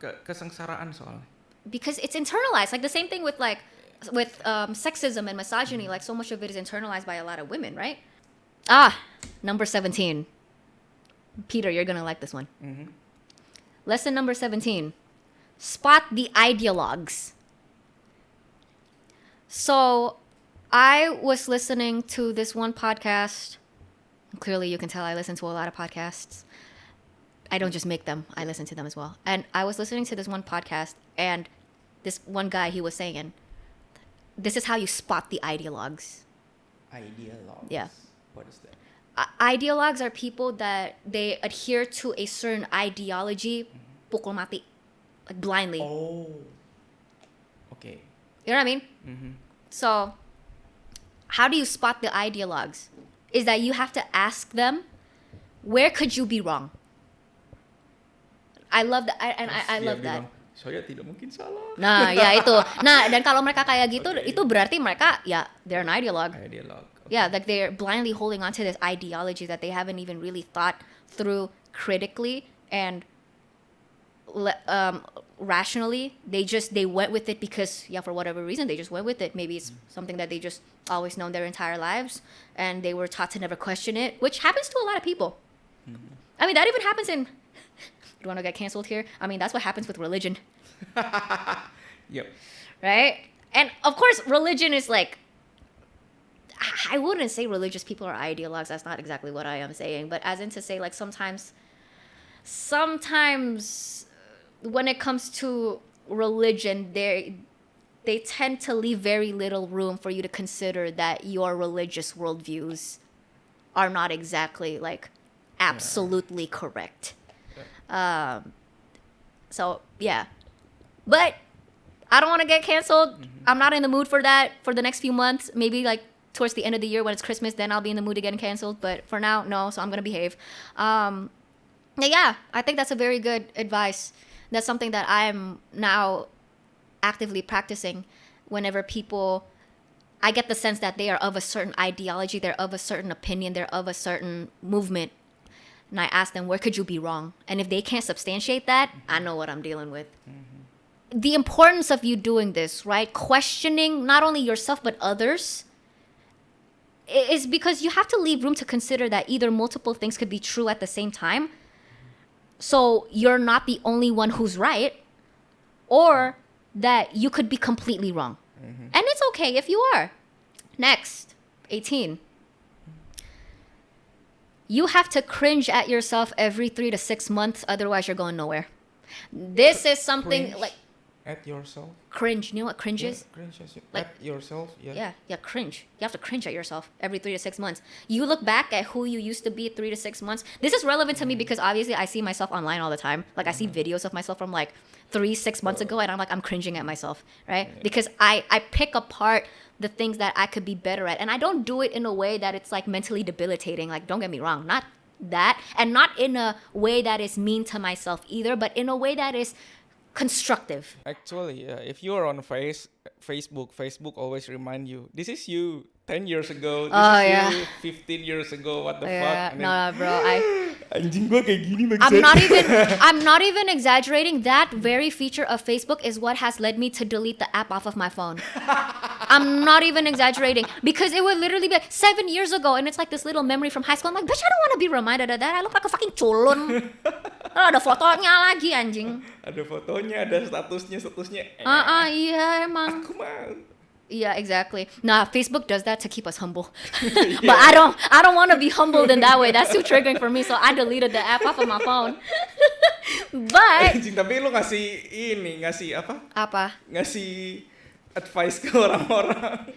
[SPEAKER 2] kesengsaraan soalnya.
[SPEAKER 1] Because it's internalized. Like the same thing with sexism and misogyny. Like so much of it is internalized by a lot of women, right? Number 17. Peter, you're gonna like this one.
[SPEAKER 2] Mm-hmm.
[SPEAKER 1] Lesson number 17. Spot the ideologues. So I was listening to this one podcast. Clearly you can tell I listen to a lot of podcasts. I don't just make them, I listen to them as well. And I was listening to this one podcast, and this one guy, he was saying, this is how you spot the ideologues.
[SPEAKER 2] Ideologues?
[SPEAKER 1] Yeah.
[SPEAKER 2] What is that?
[SPEAKER 1] Ideologues are people that they adhere to a certain ideology, pukul mati, like blindly.
[SPEAKER 2] Oh. Okay.
[SPEAKER 1] You know what I mean?
[SPEAKER 2] Mm-hmm.
[SPEAKER 1] So, how do you spot the ideologues? Is that you have to ask them, where could you be wrong? I love that, I love that.
[SPEAKER 2] Saya tidak mungkin salah.
[SPEAKER 1] Nah, ya itu. Nah, dan kalau mereka kayak gitu, itu berarti mereka, they're an ideologue.
[SPEAKER 2] Ideologue. Okay.
[SPEAKER 1] Yeah, like they're blindly holding on to this ideology that they haven't even really thought through critically and rationally. They went with it because, for whatever reason, they just went with it. Maybe it's something that they just always known their entire lives, and they were taught to never question it, which happens to a lot of people. Mm-hmm. I mean, that even happens in... You want to get canceled here? I mean, that's what happens with religion.
[SPEAKER 2] Yep.
[SPEAKER 1] Right? And of course, religion is like... I wouldn't say religious people are ideologues. That's not exactly what I am saying. But as in to say, like, sometimes when it comes to religion, they tend to leave very little room for you to consider that your religious worldviews are not exactly, like, absolutely correct. So, yeah. But I don't want to get canceled. Mm-hmm. I'm not in the mood for that for the next few months. Maybe, like, towards the end of the year when it's Christmas, then I'll be in the mood to get canceled. But for now, no, so I'm going to behave. Yeah, I think that's a very good advice. That's something that I'm now actively practicing whenever I get the sense that they are of a certain ideology, they're of a certain opinion, they're of a certain movement. And I ask them, where could you be wrong? And if they can't substantiate that, I know what I'm dealing with. Mm-hmm. The importance of you doing this, right? Questioning not only yourself, but others, is because you have to leave room to consider that either multiple things could be true at the same time. So you're not the only one who's right, or that you could be completely wrong. Mm-hmm. And it's okay if you are. Next, 18. You have to cringe at yourself every 3 to 6 months, otherwise you're going nowhere. This is something
[SPEAKER 2] cringe
[SPEAKER 1] like...
[SPEAKER 2] At yourself?
[SPEAKER 1] Cringe. You know what cringe is?
[SPEAKER 2] Cringe
[SPEAKER 1] like,
[SPEAKER 2] at yourself?
[SPEAKER 1] Yeah, cringe. You have to cringe at yourself every 3 to 6 months. You look back at who you used to be 3 to 6 months. This is relevant to me because obviously I see myself online all the time. Like I see videos of myself from like 3-6 months ago, and I'm cringing at myself, right? Yeah. Because I pick apart the things that I could be better at. And I don't do it in a way that it's like mentally debilitating. Like, don't get me wrong, not that. And not in a way that is mean to myself either, but in a way that is constructive.
[SPEAKER 2] Actually, if you are on Facebook always remind you, this is you 10 years ago, this is you 15 years ago, what the fuck?
[SPEAKER 1] No, bro,
[SPEAKER 2] anjing gua kayak gini
[SPEAKER 1] I'm not even exaggerating. That very feature of Facebook is what has led me to delete the app off of my phone. I'm not even exaggerating, because it would literally be like 7 years ago, and it's like this little memory from high school. I'm like, bitch, I don't want to be reminded of that. I look like a fucking culun. Ada fotonya lagi, anjing.
[SPEAKER 2] Ada fotonya, ada statusnya.
[SPEAKER 1] Iya emang.
[SPEAKER 2] Aku mau.
[SPEAKER 1] Yeah, exactly. Nah, Facebook does that to keep us humble. But I don't want to be humbled in that way. That's too triggering for me, so I deleted the app off of my phone. But
[SPEAKER 2] tapi lu ngasih apa?
[SPEAKER 1] Apa?
[SPEAKER 2] Ngasih advice ke orang-orang.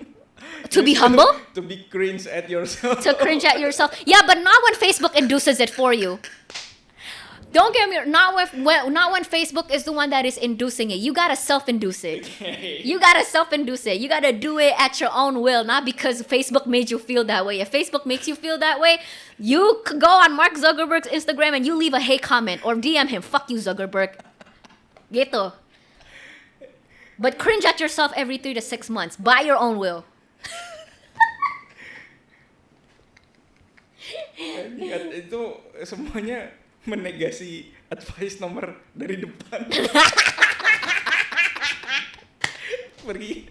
[SPEAKER 1] To be humble?
[SPEAKER 2] To be cringe at yourself.
[SPEAKER 1] To cringe at yourself. Yeah, but not when Facebook induces it for you. Don't get me not when Facebook is the one that is inducing it. You gotta self-induce it.
[SPEAKER 2] Okay.
[SPEAKER 1] You gotta self-induce it. You gotta do it at your own will, not because Facebook made you feel that way. If Facebook makes you feel that way, you could go on Mark Zuckerberg's Instagram and you leave a hate comment or DM him. Fuck you, Zuckerberg. Gitu. But cringe at yourself every 3 to 6 months by your own will.
[SPEAKER 2] Ingat itu semuanya menegasi advice nomor dari depan. Pergi,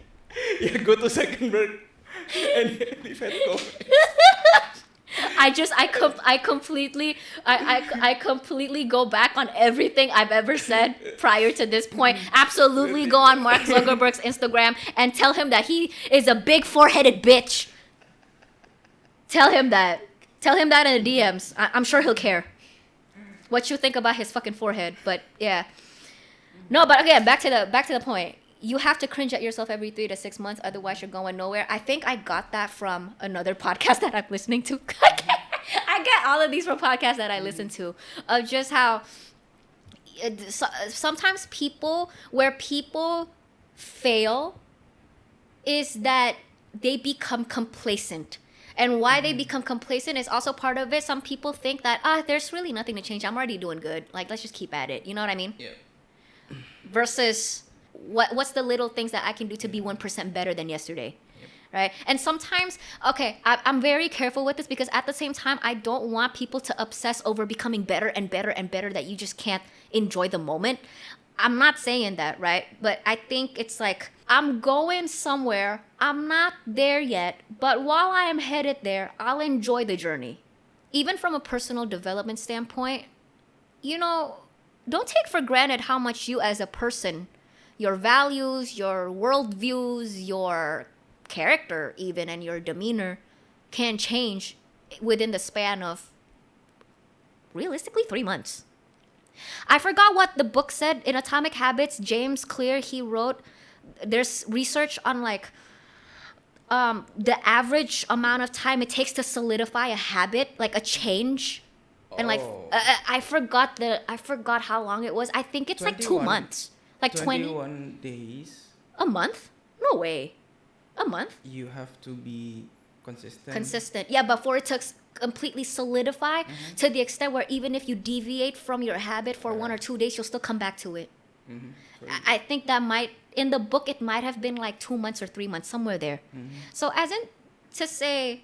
[SPEAKER 2] ya go to second bird and leave at home.
[SPEAKER 1] I completely go back on everything I've ever said prior to this point. Absolutely go on Mark Zuckerberg's Instagram and tell him that he is a big four-headed bitch. Tell him that. Tell him that in the DMs. I'm sure he'll care what you think about his fucking forehead. But yeah. No, but again, back to the point. You have to cringe at yourself every 3 to 6 months, otherwise you're going nowhere. I think I got that from another podcast that I'm listening to. I get all of these from podcasts that I listen to, of just how sometimes people fail is that they become complacent. And why they become complacent is also part of it. Some people think that, there's really nothing to change. I'm already doing good. Like, let's just keep at it. You know what I mean?
[SPEAKER 2] Yeah.
[SPEAKER 1] Versus what's the little things that I can do to be 1% better than yesterday?
[SPEAKER 2] Yep.
[SPEAKER 1] Right? And sometimes, I'm very careful with this because at the same time, I don't want people to obsess over becoming better and better and better that you just can't enjoy the moment. I'm not saying that, right? But I think it's like, I'm going somewhere. I'm not there yet. But while I am headed there, I'll enjoy the journey. Even from a personal development standpoint, don't take for granted how much you as a person, your values, your worldviews, your character even, and your demeanor can change within the span of realistically 3 months. I forgot what the book said. In Atomic Habits, James Clear, he wrote, there's research on the average amount of time it takes to solidify a habit, like a change. And I forgot how long it was. I think it's 2 months.
[SPEAKER 2] 21 days.
[SPEAKER 1] A month? No way. A month?
[SPEAKER 2] You have to be consistent.
[SPEAKER 1] Consistent. Yeah, before it took completely solidify to the extent where even if you deviate from your habit for 1 or 2 days, you'll still come back to it. I think that in the book, it might have been 2 months or 3 months, somewhere there. So as in to say,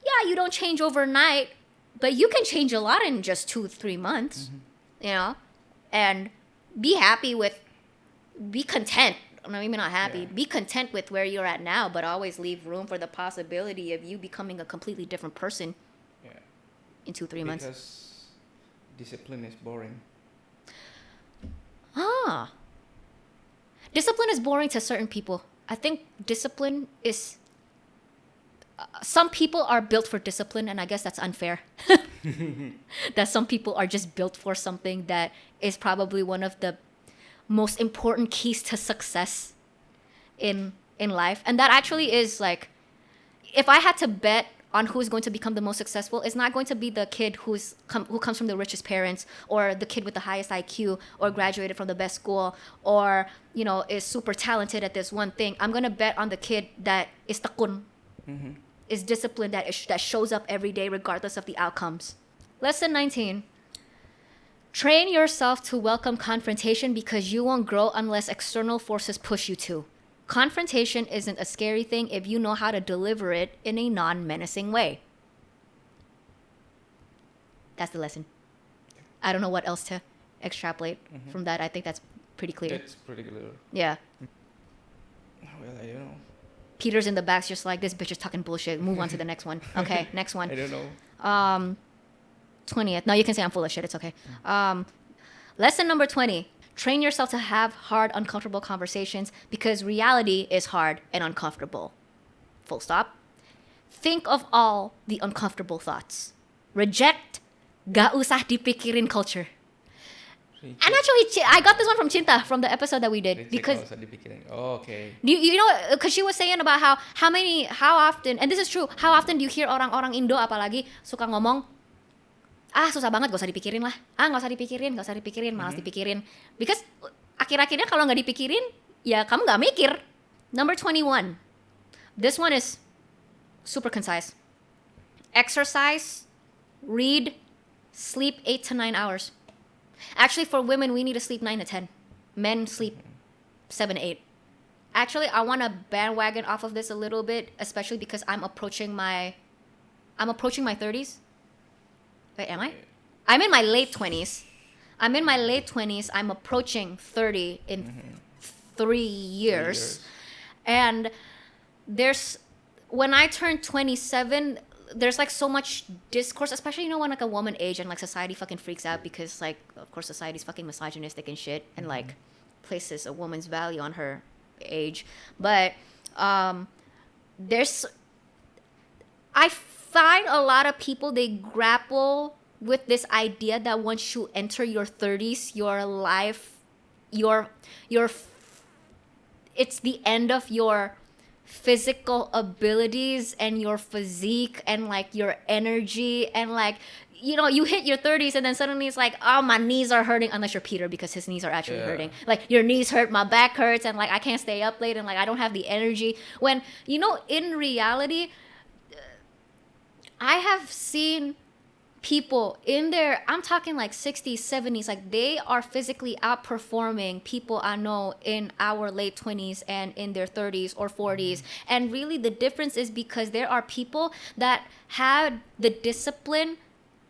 [SPEAKER 1] yeah, you don't change overnight, but you can change a lot in just 2-3 months, and be content. Maybe not happy. Yeah. Be content with where you're at now, but always leave room for the possibility of you becoming a completely different person in 2-3 months.
[SPEAKER 2] Because discipline is boring.
[SPEAKER 1] Discipline is boring to certain people. I think discipline is... some people are built for discipline, and I guess that's unfair. That some people are just built for something that is probably one of the most important keys to success in life. And that actually is if I had to bet on who's going to become the most successful, it's not going to be the kid who comes from the richest parents, or the kid with the highest IQ, or graduated from the best school, or is super talented at this one thing. I'm going to bet on the kid that is takun, is disciplined, that shows up every day regardless of the outcomes. Lesson 19. Train yourself to welcome confrontation because you won't grow unless external forces push you to. Confrontation isn't a scary thing if you know how to deliver it in a non-menacing way. That's the lesson. I don't know what else to extrapolate from that. I think that's pretty clear.
[SPEAKER 2] That's pretty clear.
[SPEAKER 1] Yeah.
[SPEAKER 2] Well, I don't know.
[SPEAKER 1] Peter's in the back's just like, this bitch is talking bullshit. Move on to the next one. Okay, next one.
[SPEAKER 2] I don't know.
[SPEAKER 1] 20th. No, you can say I'm full of shit. It's okay. Lesson number 20. Train yourself to have hard, uncomfortable conversations because reality is hard and uncomfortable. Full stop. Think of all the uncomfortable thoughts. Reject, gak usah dipikirin culture. And actually, I got this one from Cinta from the episode that we did. Because
[SPEAKER 2] okay.
[SPEAKER 1] You know, because she was saying about how often, and this is true, how often do you hear orang-orang Indo apalagi suka ngomong, susah banget, gak usah dipikirin lah. Gak usah dipikirin, malas dipikirin. Because akhir-akhirnya kalau nggak dipikirin, ya kamu nggak mikir. Number 21. This one is super concise. Exercise, read, sleep 8 to 9 hours. Actually, for women, we need to sleep 9 to 10. Men sleep 7 to 8. Actually, I want to bandwagon off of this a little bit, especially because I'm approaching my 30s. Wait, am I? I'm in my late 20s. I'm approaching 30 in 3 years. And when I turn 27, there's like so much discourse, especially when like a woman age and like society fucking freaks out because like of course society's fucking misogynistic and shit and like places a woman's value on her age. But I find a lot of people, they grapple with this idea that once you enter your 30s, your life, it's the end of your physical abilities and your physique and like your energy and like you hit your 30s and then suddenly it's like, oh, my knees are hurting, unless you're Peter, because his knees are actually hurting. Like, your knees hurt, my back hurts, and like I can't stay up late and like I don't have the energy. When in reality, I have seen people I'm talking like 60s, 70s, like they are physically outperforming people I know in our late 20s and in their 30s or 40s. And really the difference is because there are people that had the discipline,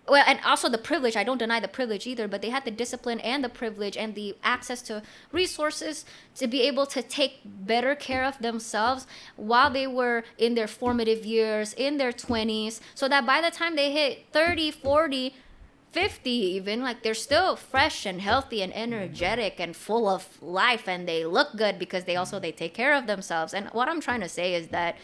[SPEAKER 1] well, and also the privilege. I don't deny the privilege either, but they had the discipline and the privilege and the access to resources to be able to take better care of themselves while they were in their formative years, in their 20s, so that by the time they hit 30, 40, 50 even, like they're still fresh and healthy and energetic and full of life, and they look good because they take care of themselves. And what I'm trying to say is that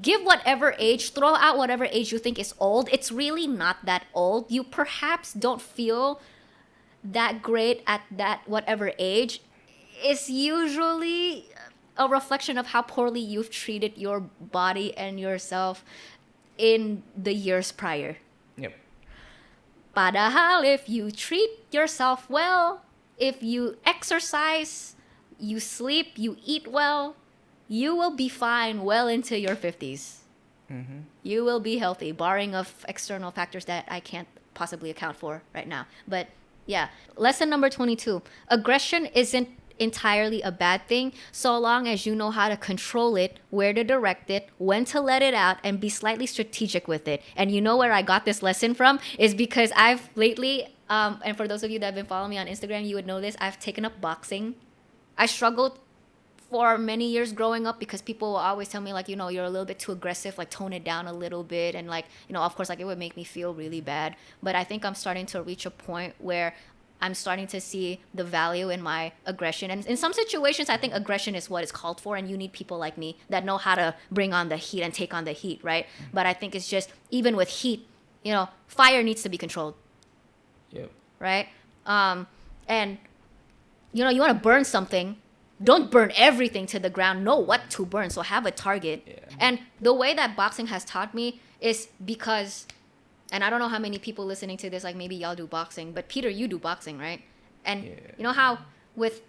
[SPEAKER 1] give whatever age, throw out whatever age you think is old. It's really not that old. You perhaps don't feel that great at that whatever age. It's usually a reflection of how poorly you've treated your body and yourself in the years prior.
[SPEAKER 2] Yep.
[SPEAKER 1] Padahal if you treat yourself well, if you exercise, you sleep, you eat well, you will be fine well into your 50s. You will be healthy, barring of external factors that I can't possibly account for right now. But yeah, lesson number 22. Aggression isn't entirely a bad thing so long as you know how to control it, where to direct it, when to let it out, and be slightly strategic with it. And you know where I got this lesson from is because I've lately, and for those of you that have been following me on Instagram, you would know this, I've taken up boxing. I struggled for many years growing up because people will always tell me like, you're a little bit too aggressive, like tone it down a little bit. And like, of course, like it would make me feel really bad. But I think I'm starting to reach a point where I'm starting to see the value in my aggression. And in some situations, I think aggression is what is called for. And you need people like me that know how to bring on the heat and take on the heat, right? But I think it's just, even with heat, fire needs to be controlled.
[SPEAKER 2] Yep.
[SPEAKER 1] Right? And, you want to burn something. Don't burn everything to the ground. Know what to burn. So have a target. Yeah. And the way that boxing has taught me is because, and I don't know how many people listening to this, like maybe y'all do boxing, but Peter, you do boxing, right? And you know how with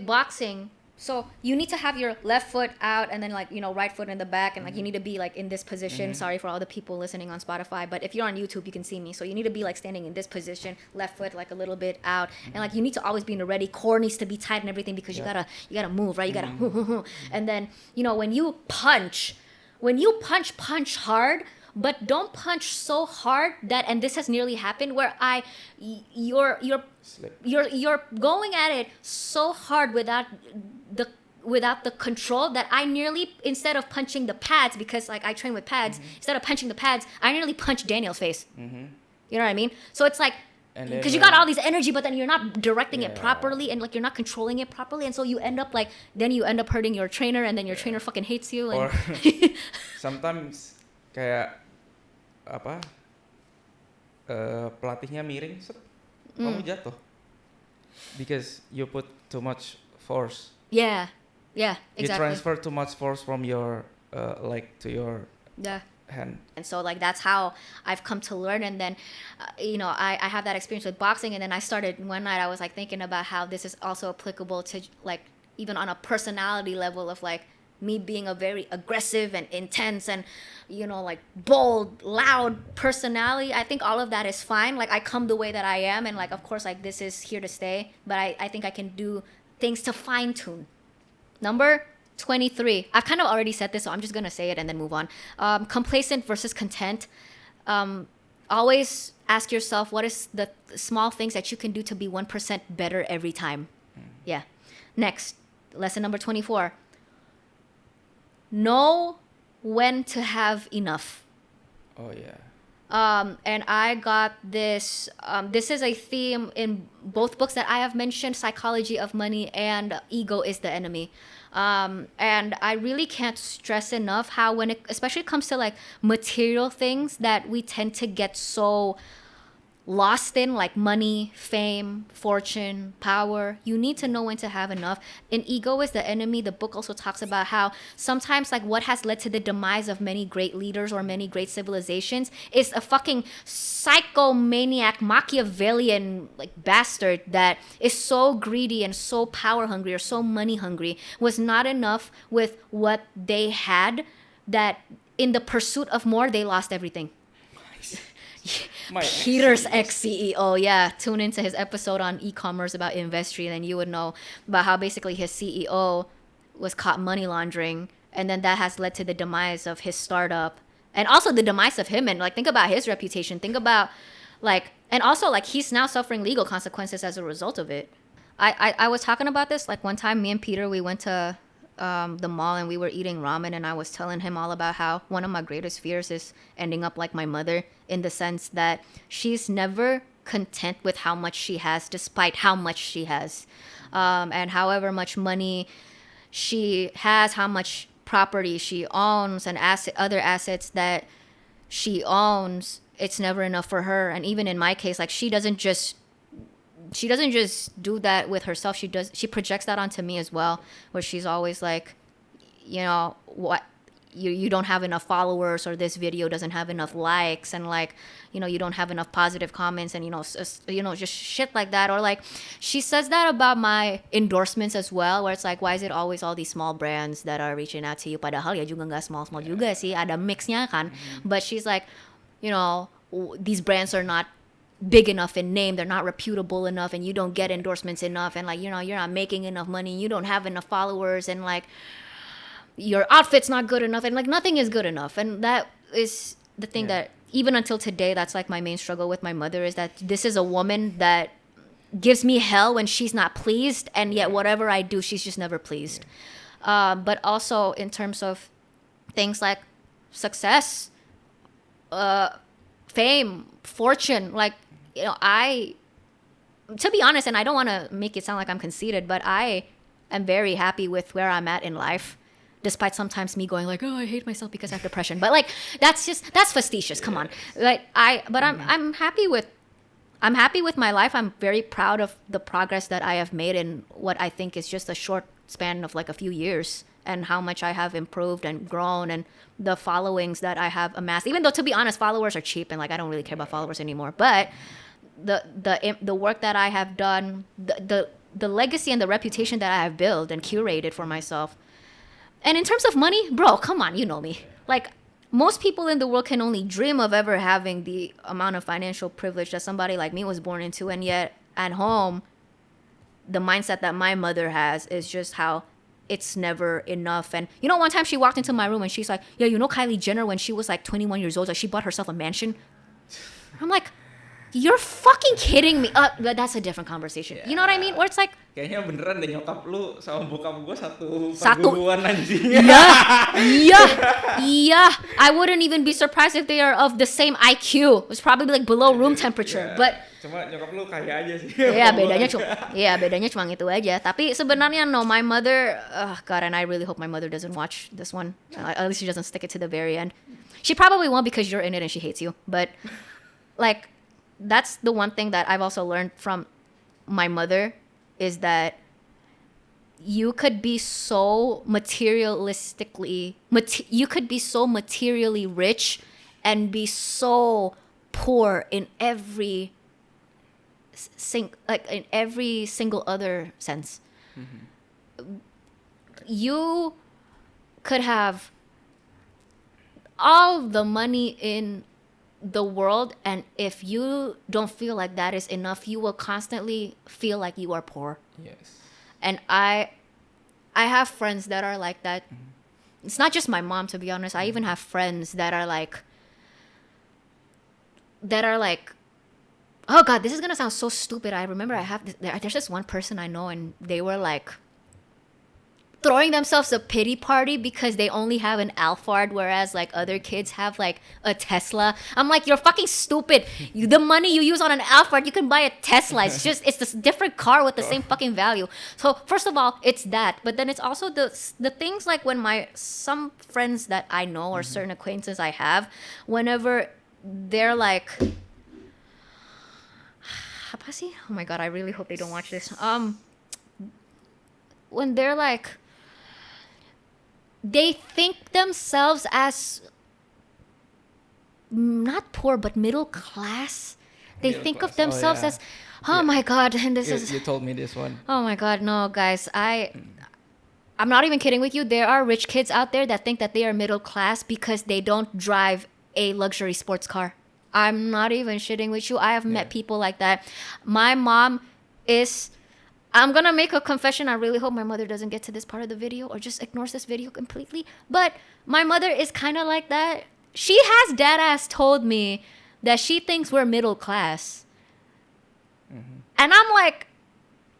[SPEAKER 1] boxing, so you need to have your left foot out and then like, right foot in the back, and like you need to be like in this position. Sorry for all the people listening on Spotify, but if you're on YouTube, you can see me. So you need to be like standing in this position, left foot like a little bit out, and like you need to always be in the ready. Core needs to be tight and everything because you gotta move, right? You gotta and then when you punch hard, but don't punch so hard that, and this has nearly happened, where you're going at it so hard without the control that I nearly, instead of punching the pads, because like I train with pads, instead of punching the pads, I nearly punched Daniel's face. You know what I mean? So it's like, because you got all this energy, but then you're not directing it properly, and like you're not controlling it properly, and so you end up hurting your trainer, and then your trainer fucking hates you. And
[SPEAKER 2] or sometimes kayak pelatihnya miring, kamu jatuh because you put too much force.
[SPEAKER 1] Yeah, exactly.
[SPEAKER 2] You transfer too much force from your leg to your
[SPEAKER 1] Yeah.
[SPEAKER 2] And
[SPEAKER 1] so like that's how I've come to learn. And then I have that experience with boxing, and then I started one night, I was like thinking about how this is also applicable to like even on a personality level of like me being a very aggressive and intense and like bold, loud personality. I think all of that is fine. Like I come the way that I am, and like of course like this is here to stay, but I think I can do things to fine tune. Number 23. I've kind of already said this, so I'm just going to say it and then move on. Complacent versus content. Always ask yourself, what is the small things that you can do to be 1% better every time? Yeah. Next, lesson number 24. Know when to have enough.
[SPEAKER 2] oh yeah.
[SPEAKER 1] And I got this. This is a theme in both books that I have mentioned, Psychology of Money and Ego is the Enemy. And I really can't stress enough how when it especially comes to like material things that we tend to get so lost in, like money, fame, fortune, power. You need to know when to have enough. In Ego is the Enemy, the book also talks about how sometimes like what has led to the demise of many great leaders or many great civilizations is a fucking psychomaniac, Machiavellian like bastard that is so greedy and so power hungry or so money hungry, was not enough with what they had, that in the pursuit of more they lost everything. Peter's ex-CEO, yeah. Tune into his episode on e-commerce about Investry, and then you would know about how basically his CEO was caught money laundering, and then that has led to the demise of his startup, and also the demise of him. And like, think about his reputation. Think about like, and also like he's now suffering legal consequences as a result of it. I was talking about this like one time. Me and Peter, we went to the mall and we were eating ramen, and I was telling him all about how one of my greatest fears is ending up like my mother, in the sense that she's never content with how much she has despite how much she has, and however much money she has, how much property she owns and other assets that she owns, it's never enough for her. And even in my case, like she doesn't just do that with herself. She projects that onto me as well, where she's always like, what, you don't have enough followers, or this video doesn't have enough likes, and like, you don't have enough positive comments, and just shit like that. Or like she says that about my endorsements as well, where it's like, why is it always all these small brands that are reaching out to you, padahal ya juga nggak small juga sih, ada mixnya kan. But she's like, these brands are not big enough in name, they're not reputable enough, and you don't get endorsements enough, and like, you're not making enough money, you don't have enough followers, and like your outfit's not good enough, and like nothing is good enough. And that is the thing that even until today, that's like my main struggle with my mother, is that this is a woman that gives me hell when she's not pleased, and yet whatever I do, she's just never pleased. But also in terms of things like success, fame, fortune, like, to be honest, and I don't want to make it sound like I'm conceited, but I am very happy with where I'm at in life, despite sometimes me going like, oh, I hate myself because I have depression. But like, that's facetious. Come on. Like I'm happy with my life. I'm very proud of the progress that I have made in what I think is just a short span of like a few years, and how much I have improved and grown, and the followings that I have amassed. Even though, to be honest, followers are cheap, and like I don't really care about followers anymore. But the work that I have done, the legacy and the reputation that I have built and curated for myself. And in terms of money, bro, come on, you know me. Like, most people in the world can only dream of ever having the amount of financial privilege that somebody like me was born into. And yet, at home, the mindset that my mother has is just how it's never enough. And one time she walked into my room and she's like, yeah, Kylie Jenner, when she was like 21 years old, like she bought herself a mansion. I'm like, you're fucking kidding me. But that's a different conversation. You know what I mean? Where it's like,
[SPEAKER 2] kayaknya beneran deh nyokap lu sama bokap gue satu perguruan anjing.
[SPEAKER 1] Yeah. I wouldn't even be surprised if they are of the same IQ. It's probably like below room temperature. But
[SPEAKER 2] cuma nyokap lu kaya aja sih.
[SPEAKER 1] bedanya cuma itu aja. Tapi sebenarnya no, my mother, God, and I really hope my mother doesn't watch this one. At least she doesn't stick it to the very end. She probably won't, because you're in it and she hates you. But like, that's the one thing that I've also learned from my mother, is that you could be so you could be so materially rich and be so poor in every in every single other sense. You could have all the money in the world, and if you don't feel like that is enough, you will constantly feel like you are poor.
[SPEAKER 2] Yes.
[SPEAKER 1] And I have friends that are like that. It's not just my mom, to be honest. I even have friends that are like, oh God, this is gonna sound so stupid. I remember there's this one person I know, and they were like throwing themselves a pity party because they only have an Alphard, whereas like other kids have like a Tesla. I'm like, you're fucking stupid. The money you use on an Alphard, you can buy a Tesla. It's this different car with the same fucking value. So first of all, it's that, but then it's also the things like when some friends that I know or certain acquaintances I have, whenever they're like, oh my God, I really hope they don't watch this. When they're like, they think themselves as not poor but middle class. They think of themselves as, my God, and this is.
[SPEAKER 2] You told me this one.
[SPEAKER 1] Oh my God, no, guys, I'm not even kidding with you. There are rich kids out there that think that they are middle class because they don't drive a luxury sports car. I'm not even shitting with you. I have met people like that. My mom is. I'm going to make a confession. I really hope my mother doesn't get to this part of the video or just ignores this video completely. But my mother is kind of like that. She has dead ass told me that she thinks we're middle class. And I'm like,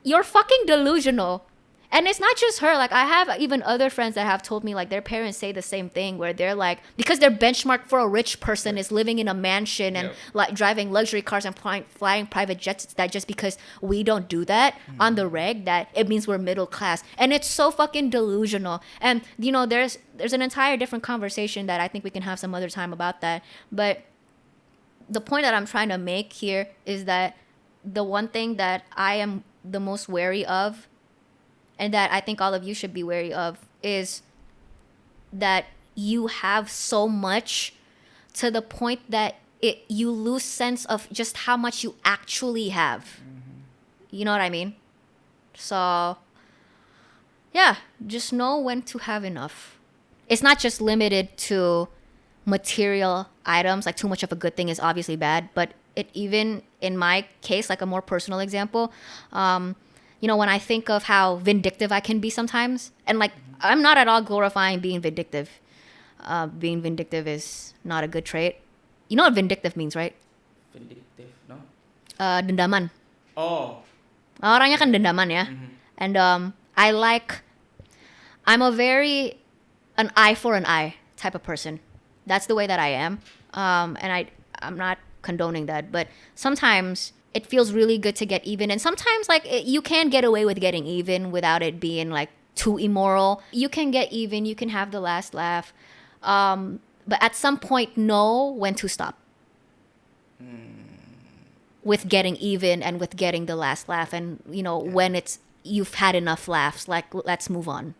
[SPEAKER 1] you're fucking delusional. And it's not just her. Like, I have even other friends that have told me, like, their parents say the same thing, where they're like, because their benchmark for a rich person is living in a mansion and like driving luxury cars and flying private jets, that just because we don't do that on the reg, that it means we're middle class. And it's so fucking delusional. And, you know, there's an entire different conversation that I think we can have some other time about that. But the point that I'm trying to make here is that the one thing that I am the most wary of, and that I think all of you should be wary of, is that you have so much to the point that you lose sense of just how much you actually have. You know what I mean? So, yeah, just know when to have enough. It's not just limited to material items. Like, too much of a good thing is obviously bad, but it even, in my case, like a more personal example, you know, when I think of how vindictive I can be sometimes, and like, I'm not at all glorifying being vindictive. Being vindictive is not a good trait. You know what vindictive means, right?
[SPEAKER 2] Vindictive, no?
[SPEAKER 1] Dendaman.
[SPEAKER 2] Oh.
[SPEAKER 1] Orangnya kan dendaman ya. And I'm an eye for an eye type of person. That's the way that I am. And I'm not condoning that, but sometimes it feels really good to get even, and sometimes like you can get away with getting even without it being like too immoral. You can get even, you can have the last laugh, but at some point know when to stop with getting even and with getting the last laugh, and you know, when you've had enough laughs, like let's move on.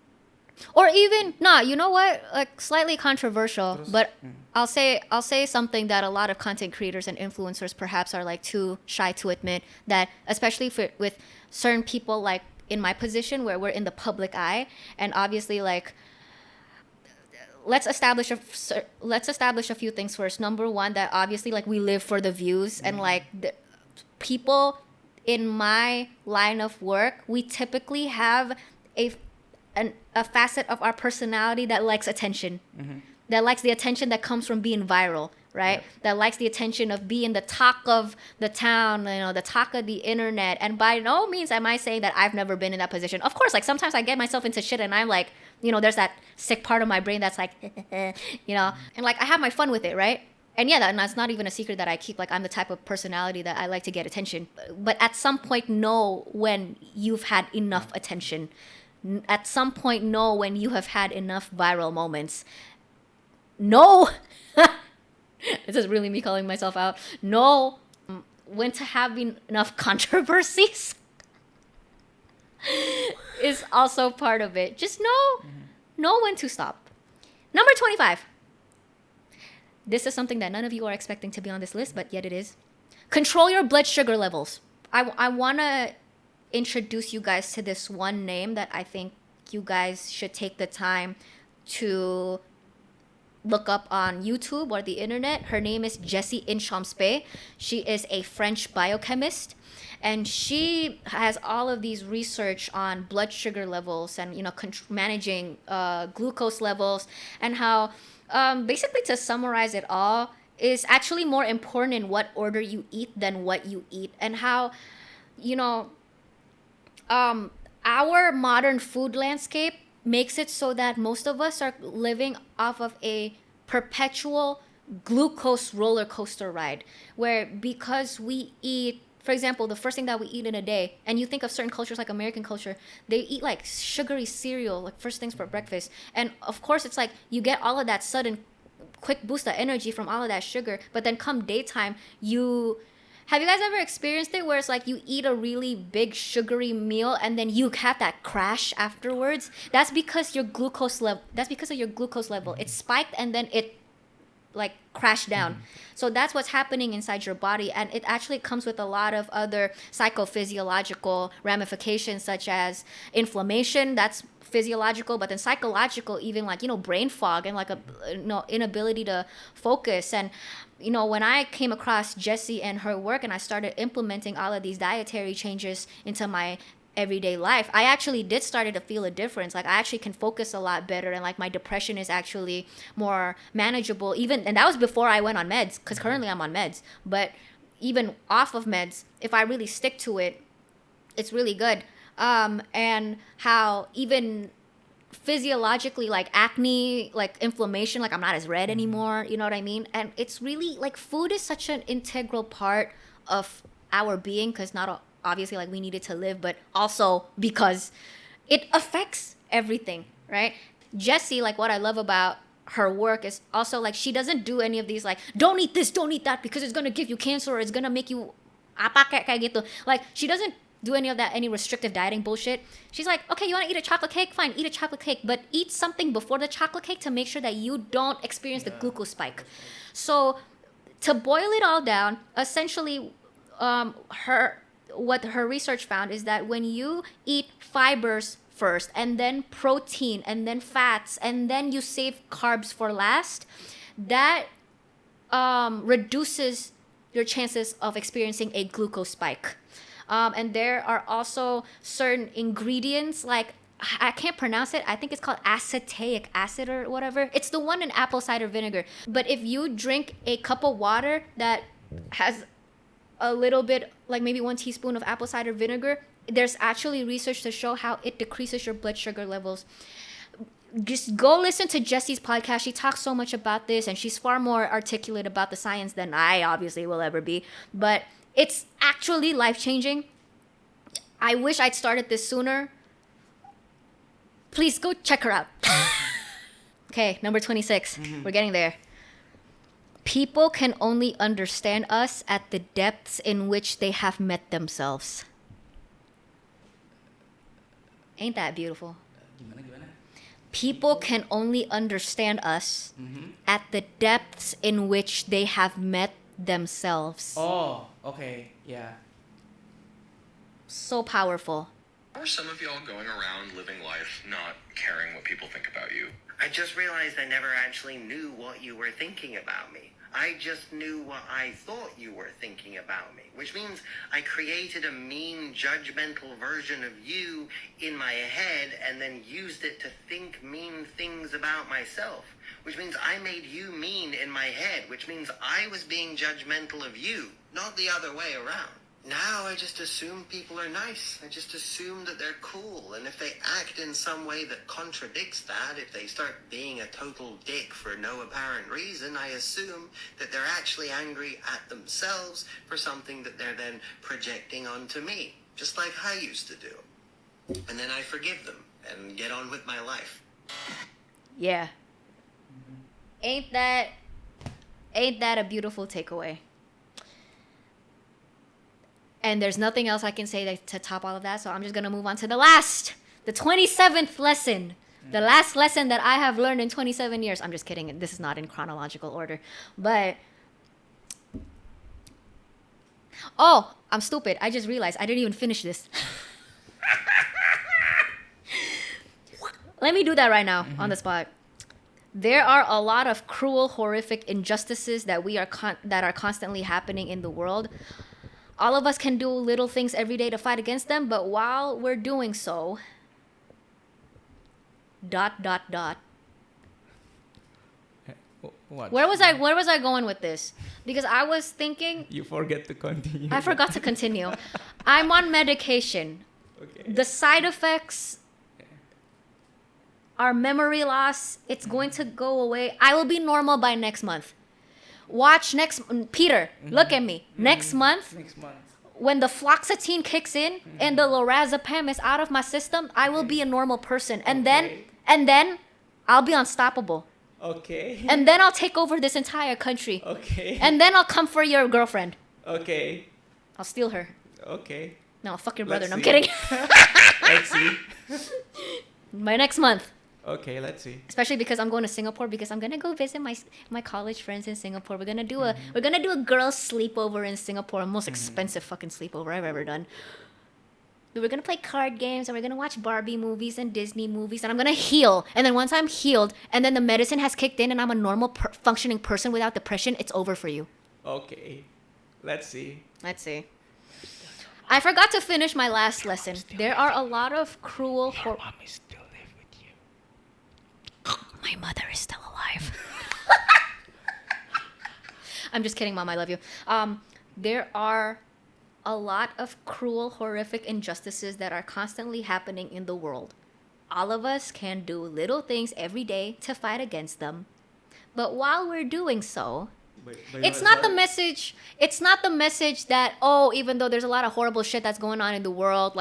[SPEAKER 1] Or even, you know what? Like, slightly controversial, but I'll say something that a lot of content creators and influencers perhaps are like too shy to admit, that especially with certain people like in my position where we're in the public eye, and obviously like, let's establish a few things first. Number one, that obviously like we live for the views, and like the people in my line of work, we typically have a facet of our personality that likes attention, that likes the attention that comes from being viral, right? That likes the attention of being the talk of the town, you know, the talk of the internet. And by no means am I saying that I've never been in that position. Of course, like sometimes I get myself into shit and I'm like, you know, there's that sick part of my brain that's like, you know, and like I have my fun with it, right? And yeah, that's not even a secret that I keep. Like, I'm the type of personality that I like to get attention. But at some point, know when you've had enough attention. At some point, know when you have had enough viral moments. Know, this is really me calling myself out. Know when to have enough controversies. is also part of it. Just know when to stop. Number 25. This is something that none of you are expecting to be on this list, but yet it is. Control your blood sugar levels. I want to introduce you guys to this one name that I think you guys should take the time to look up on YouTube or the internet. Her name is Jessie Inchamspé. She is a French biochemist, and she has all of these research on blood sugar levels and managing glucose levels, and how basically, to summarize it all, is actually more important in what order you eat than what you eat, and how our modern food landscape makes it so that most of us are living off of a perpetual glucose roller coaster ride, where because we eat, for example, the first thing that we eat in a day, and you think of certain cultures like American culture, they eat like sugary cereal, like first things for breakfast. And of course, it's like you get all of that sudden quick boost of energy from all of that sugar, but then come daytime, have you guys ever experienced it where it's like you eat a really big sugary meal and then you have that crash afterwards? That's because of your glucose level. It spiked and then it like crashed down. So that's what's happening inside your body, and it actually comes with a lot of other psychophysiological ramifications, such as inflammation. That's physiological, but then psychological, even like brain fog and like a inability to focus. And when I came across Jessie and her work, and I started implementing all of these dietary changes into my everyday life, I actually did started to feel a difference. Like I actually can focus a lot better, and like my depression is actually more manageable, and that was before I went on meds, because currently I'm on meds. But even off of meds, if I really stick to it, it's really good. And how even physiologically, like acne, like inflammation, like I'm not as red anymore, you know what I mean? And it's really like food is such an integral part of our being, because not obviously like we need it to live, but also because it affects everything, right? Jessie, like what I love about her work is also like she doesn't do any of these like don't eat this, don't eat that because it's gonna give you cancer or it's gonna make you apa kayak gitu. Like she doesn't do any of that, any restrictive dieting bullshit. She's like, okay, you want to eat a chocolate cake? Fine, eat a chocolate cake, but eat something before the chocolate cake to make sure that you don't experience the glucose spike. So to boil it all down, essentially, what her research found is that when you eat fibers first, and then protein, and then fats, and then you save carbs for last, that reduces your chances of experiencing a glucose spike. And there are also certain ingredients, like I can't pronounce it. I think it's called acetic acid or whatever. It's the one in apple cider vinegar. But if you drink a cup of water that has a little bit, like maybe 1 teaspoon of apple cider vinegar, there's actually research to show how it decreases your blood sugar levels. Just go listen to Jessie's podcast. She talks so much about this, and she's far more articulate about the science than I obviously will ever be. But it's actually life-changing. I wish I'd started this sooner. Please go check her out. Okay, number 26. We're getting there. People can only understand us at the depths in which they have met themselves. Ain't that beautiful?
[SPEAKER 2] Gimana?
[SPEAKER 1] People can only understand us at the depths in which they have met themselves.
[SPEAKER 2] Oh, okay, yeah.
[SPEAKER 1] So powerful.
[SPEAKER 3] How are some of y'all going around living life not caring what people think about you?
[SPEAKER 4] I just realized I never actually knew what you were thinking about me. I just knew what I thought you were thinking about me, which means I created a mean, judgmental version of you in my head and then used it to think mean things about myself, which means I made you mean in my head, which means I was being judgmental of you, not the other way around. Now I just assume people are nice. I just assume that they're cool. And if they act in some way that contradicts that, if they start being a total dick for no apparent reason, I assume that they're actually angry at themselves for something that they're then projecting onto me, just like I used to do. And then I forgive them and get on with my life.
[SPEAKER 1] Yeah. Ain't that a beautiful takeaway? And there's nothing else I can say to top all of that. So I'm just going to move on to the 27th lesson. The last lesson that I have learned in 27 years. I'm just kidding. This is not in chronological order. But, oh, I'm stupid. I just realized I didn't even finish this. Let me do that right now on the spot. There are a lot of cruel, horrific injustices that that are constantly happening in the world. All of us can do little things every day to fight against them, but while we're doing so, ...
[SPEAKER 2] What?
[SPEAKER 1] Where was I going with this? Because I was thinking
[SPEAKER 2] You forget to continue.
[SPEAKER 1] I forgot to continue. I'm on medication.
[SPEAKER 2] Okay.
[SPEAKER 1] The side effects are memory loss. It's going to go away. I will be normal by next month. Peter, look at me. Next month, when the fluoxetine kicks in and the lorazepam is out of my system, I will be a normal person. And then I'll be unstoppable.
[SPEAKER 2] Okay.
[SPEAKER 1] And then I'll take over this entire country.
[SPEAKER 2] Okay.
[SPEAKER 1] And then I'll come for your girlfriend.
[SPEAKER 2] Okay.
[SPEAKER 1] I'll steal her.
[SPEAKER 2] Okay.
[SPEAKER 1] No, I'll fuck your brother.
[SPEAKER 2] Let's
[SPEAKER 1] No, I'm
[SPEAKER 2] see.
[SPEAKER 1] kidding.
[SPEAKER 2] Let's see.
[SPEAKER 1] By next month.
[SPEAKER 2] Okay, let's see.
[SPEAKER 1] Especially because I'm going to Singapore because I'm gonna go visit my college friends in Singapore. We're gonna do a girls' sleepover in Singapore, the most expensive fucking sleepover I've ever done. We're gonna play card games and we're gonna watch Barbie movies and Disney movies and I'm gonna heal. And then once I'm healed and then the medicine has kicked in and I'm a normal functioning person without depression, it's over for you.
[SPEAKER 2] Okay. Let's see.
[SPEAKER 1] Let's see. I forgot to finish my last lesson. There are a lot of cruel...
[SPEAKER 2] Mom is still live with you.
[SPEAKER 1] My mother is still alive. I'm just kidding, Mom. I love you. There are a lot of cruel, horrific injustices that are constantly happening in the world. All of us can do little things every day to fight against them. But while we're doing so, it's not the message that, oh, even though there's a lot of horrible shit that's going on in the world,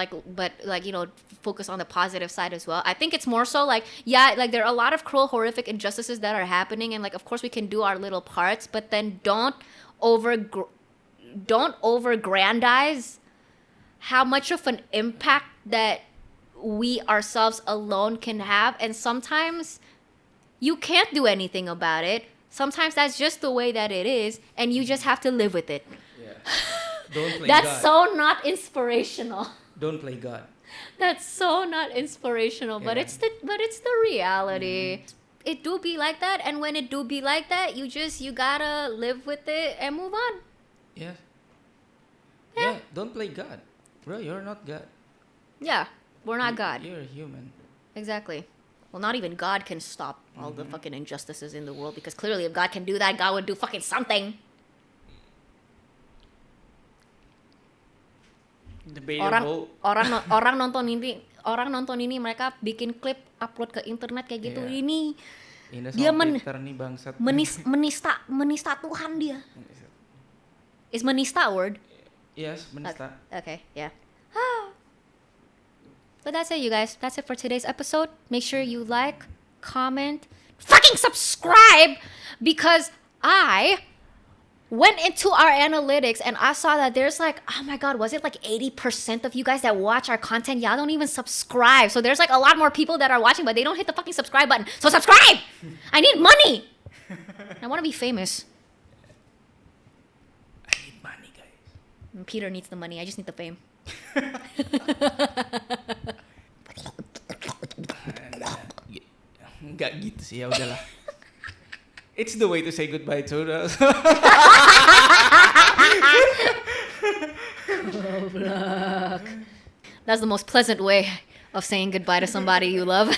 [SPEAKER 1] focus on the positive side as well. I think it's more so there are a lot of cruel, horrific injustices that are happening, and of course we can do our little parts, but then don't overgrandize how much of an impact that we ourselves alone can have. And sometimes you can't do anything about it. Sometimes that's just the way that it is, and you just have to live with it.
[SPEAKER 2] Yeah. Don't play
[SPEAKER 1] That's
[SPEAKER 2] God.
[SPEAKER 1] so not inspirational.
[SPEAKER 2] Don't play God.
[SPEAKER 1] That's so not inspirational, but
[SPEAKER 2] Yeah.
[SPEAKER 1] it's the reality. It do be like that, and when it do be like that, you gotta live with it and move on.
[SPEAKER 2] Yeah.
[SPEAKER 1] Yeah.
[SPEAKER 2] Yeah. Don't play God. Bro, you're not God.
[SPEAKER 1] Yeah, we're not God.
[SPEAKER 2] You're a human.
[SPEAKER 1] Exactly. Well, not even God can stop all the fucking injustices in the world, because clearly if God can do that, God would do fucking something.
[SPEAKER 2] Debatable.
[SPEAKER 1] Orang nonton ini mereka bikin klip upload ke internet kayak gitu.
[SPEAKER 2] Iya.
[SPEAKER 1] Ini
[SPEAKER 2] Indah
[SPEAKER 1] dia
[SPEAKER 2] sama Peter nih bangsat.
[SPEAKER 1] menista Tuhan dia. Is menista a word?
[SPEAKER 2] Yes, menista.
[SPEAKER 1] Okay, yeah. But that's it, you guys. That's it for today's episode. Make sure you like, comment, fucking subscribe, because I went into our analytics and I saw that there's oh my god, was it 80% of you guys that watch our content, y'all don't even subscribe. So there's a lot more people that are watching, but they don't hit the fucking subscribe button. So subscribe! I need money! I want to be famous.
[SPEAKER 2] I need money, guys.
[SPEAKER 1] Peter needs the money. I just need the fame.
[SPEAKER 2] Enggak gitu sih, ya udahlah. It's the way to say goodbye to us.
[SPEAKER 1] That's the most pleasant way of saying goodbye to somebody you love.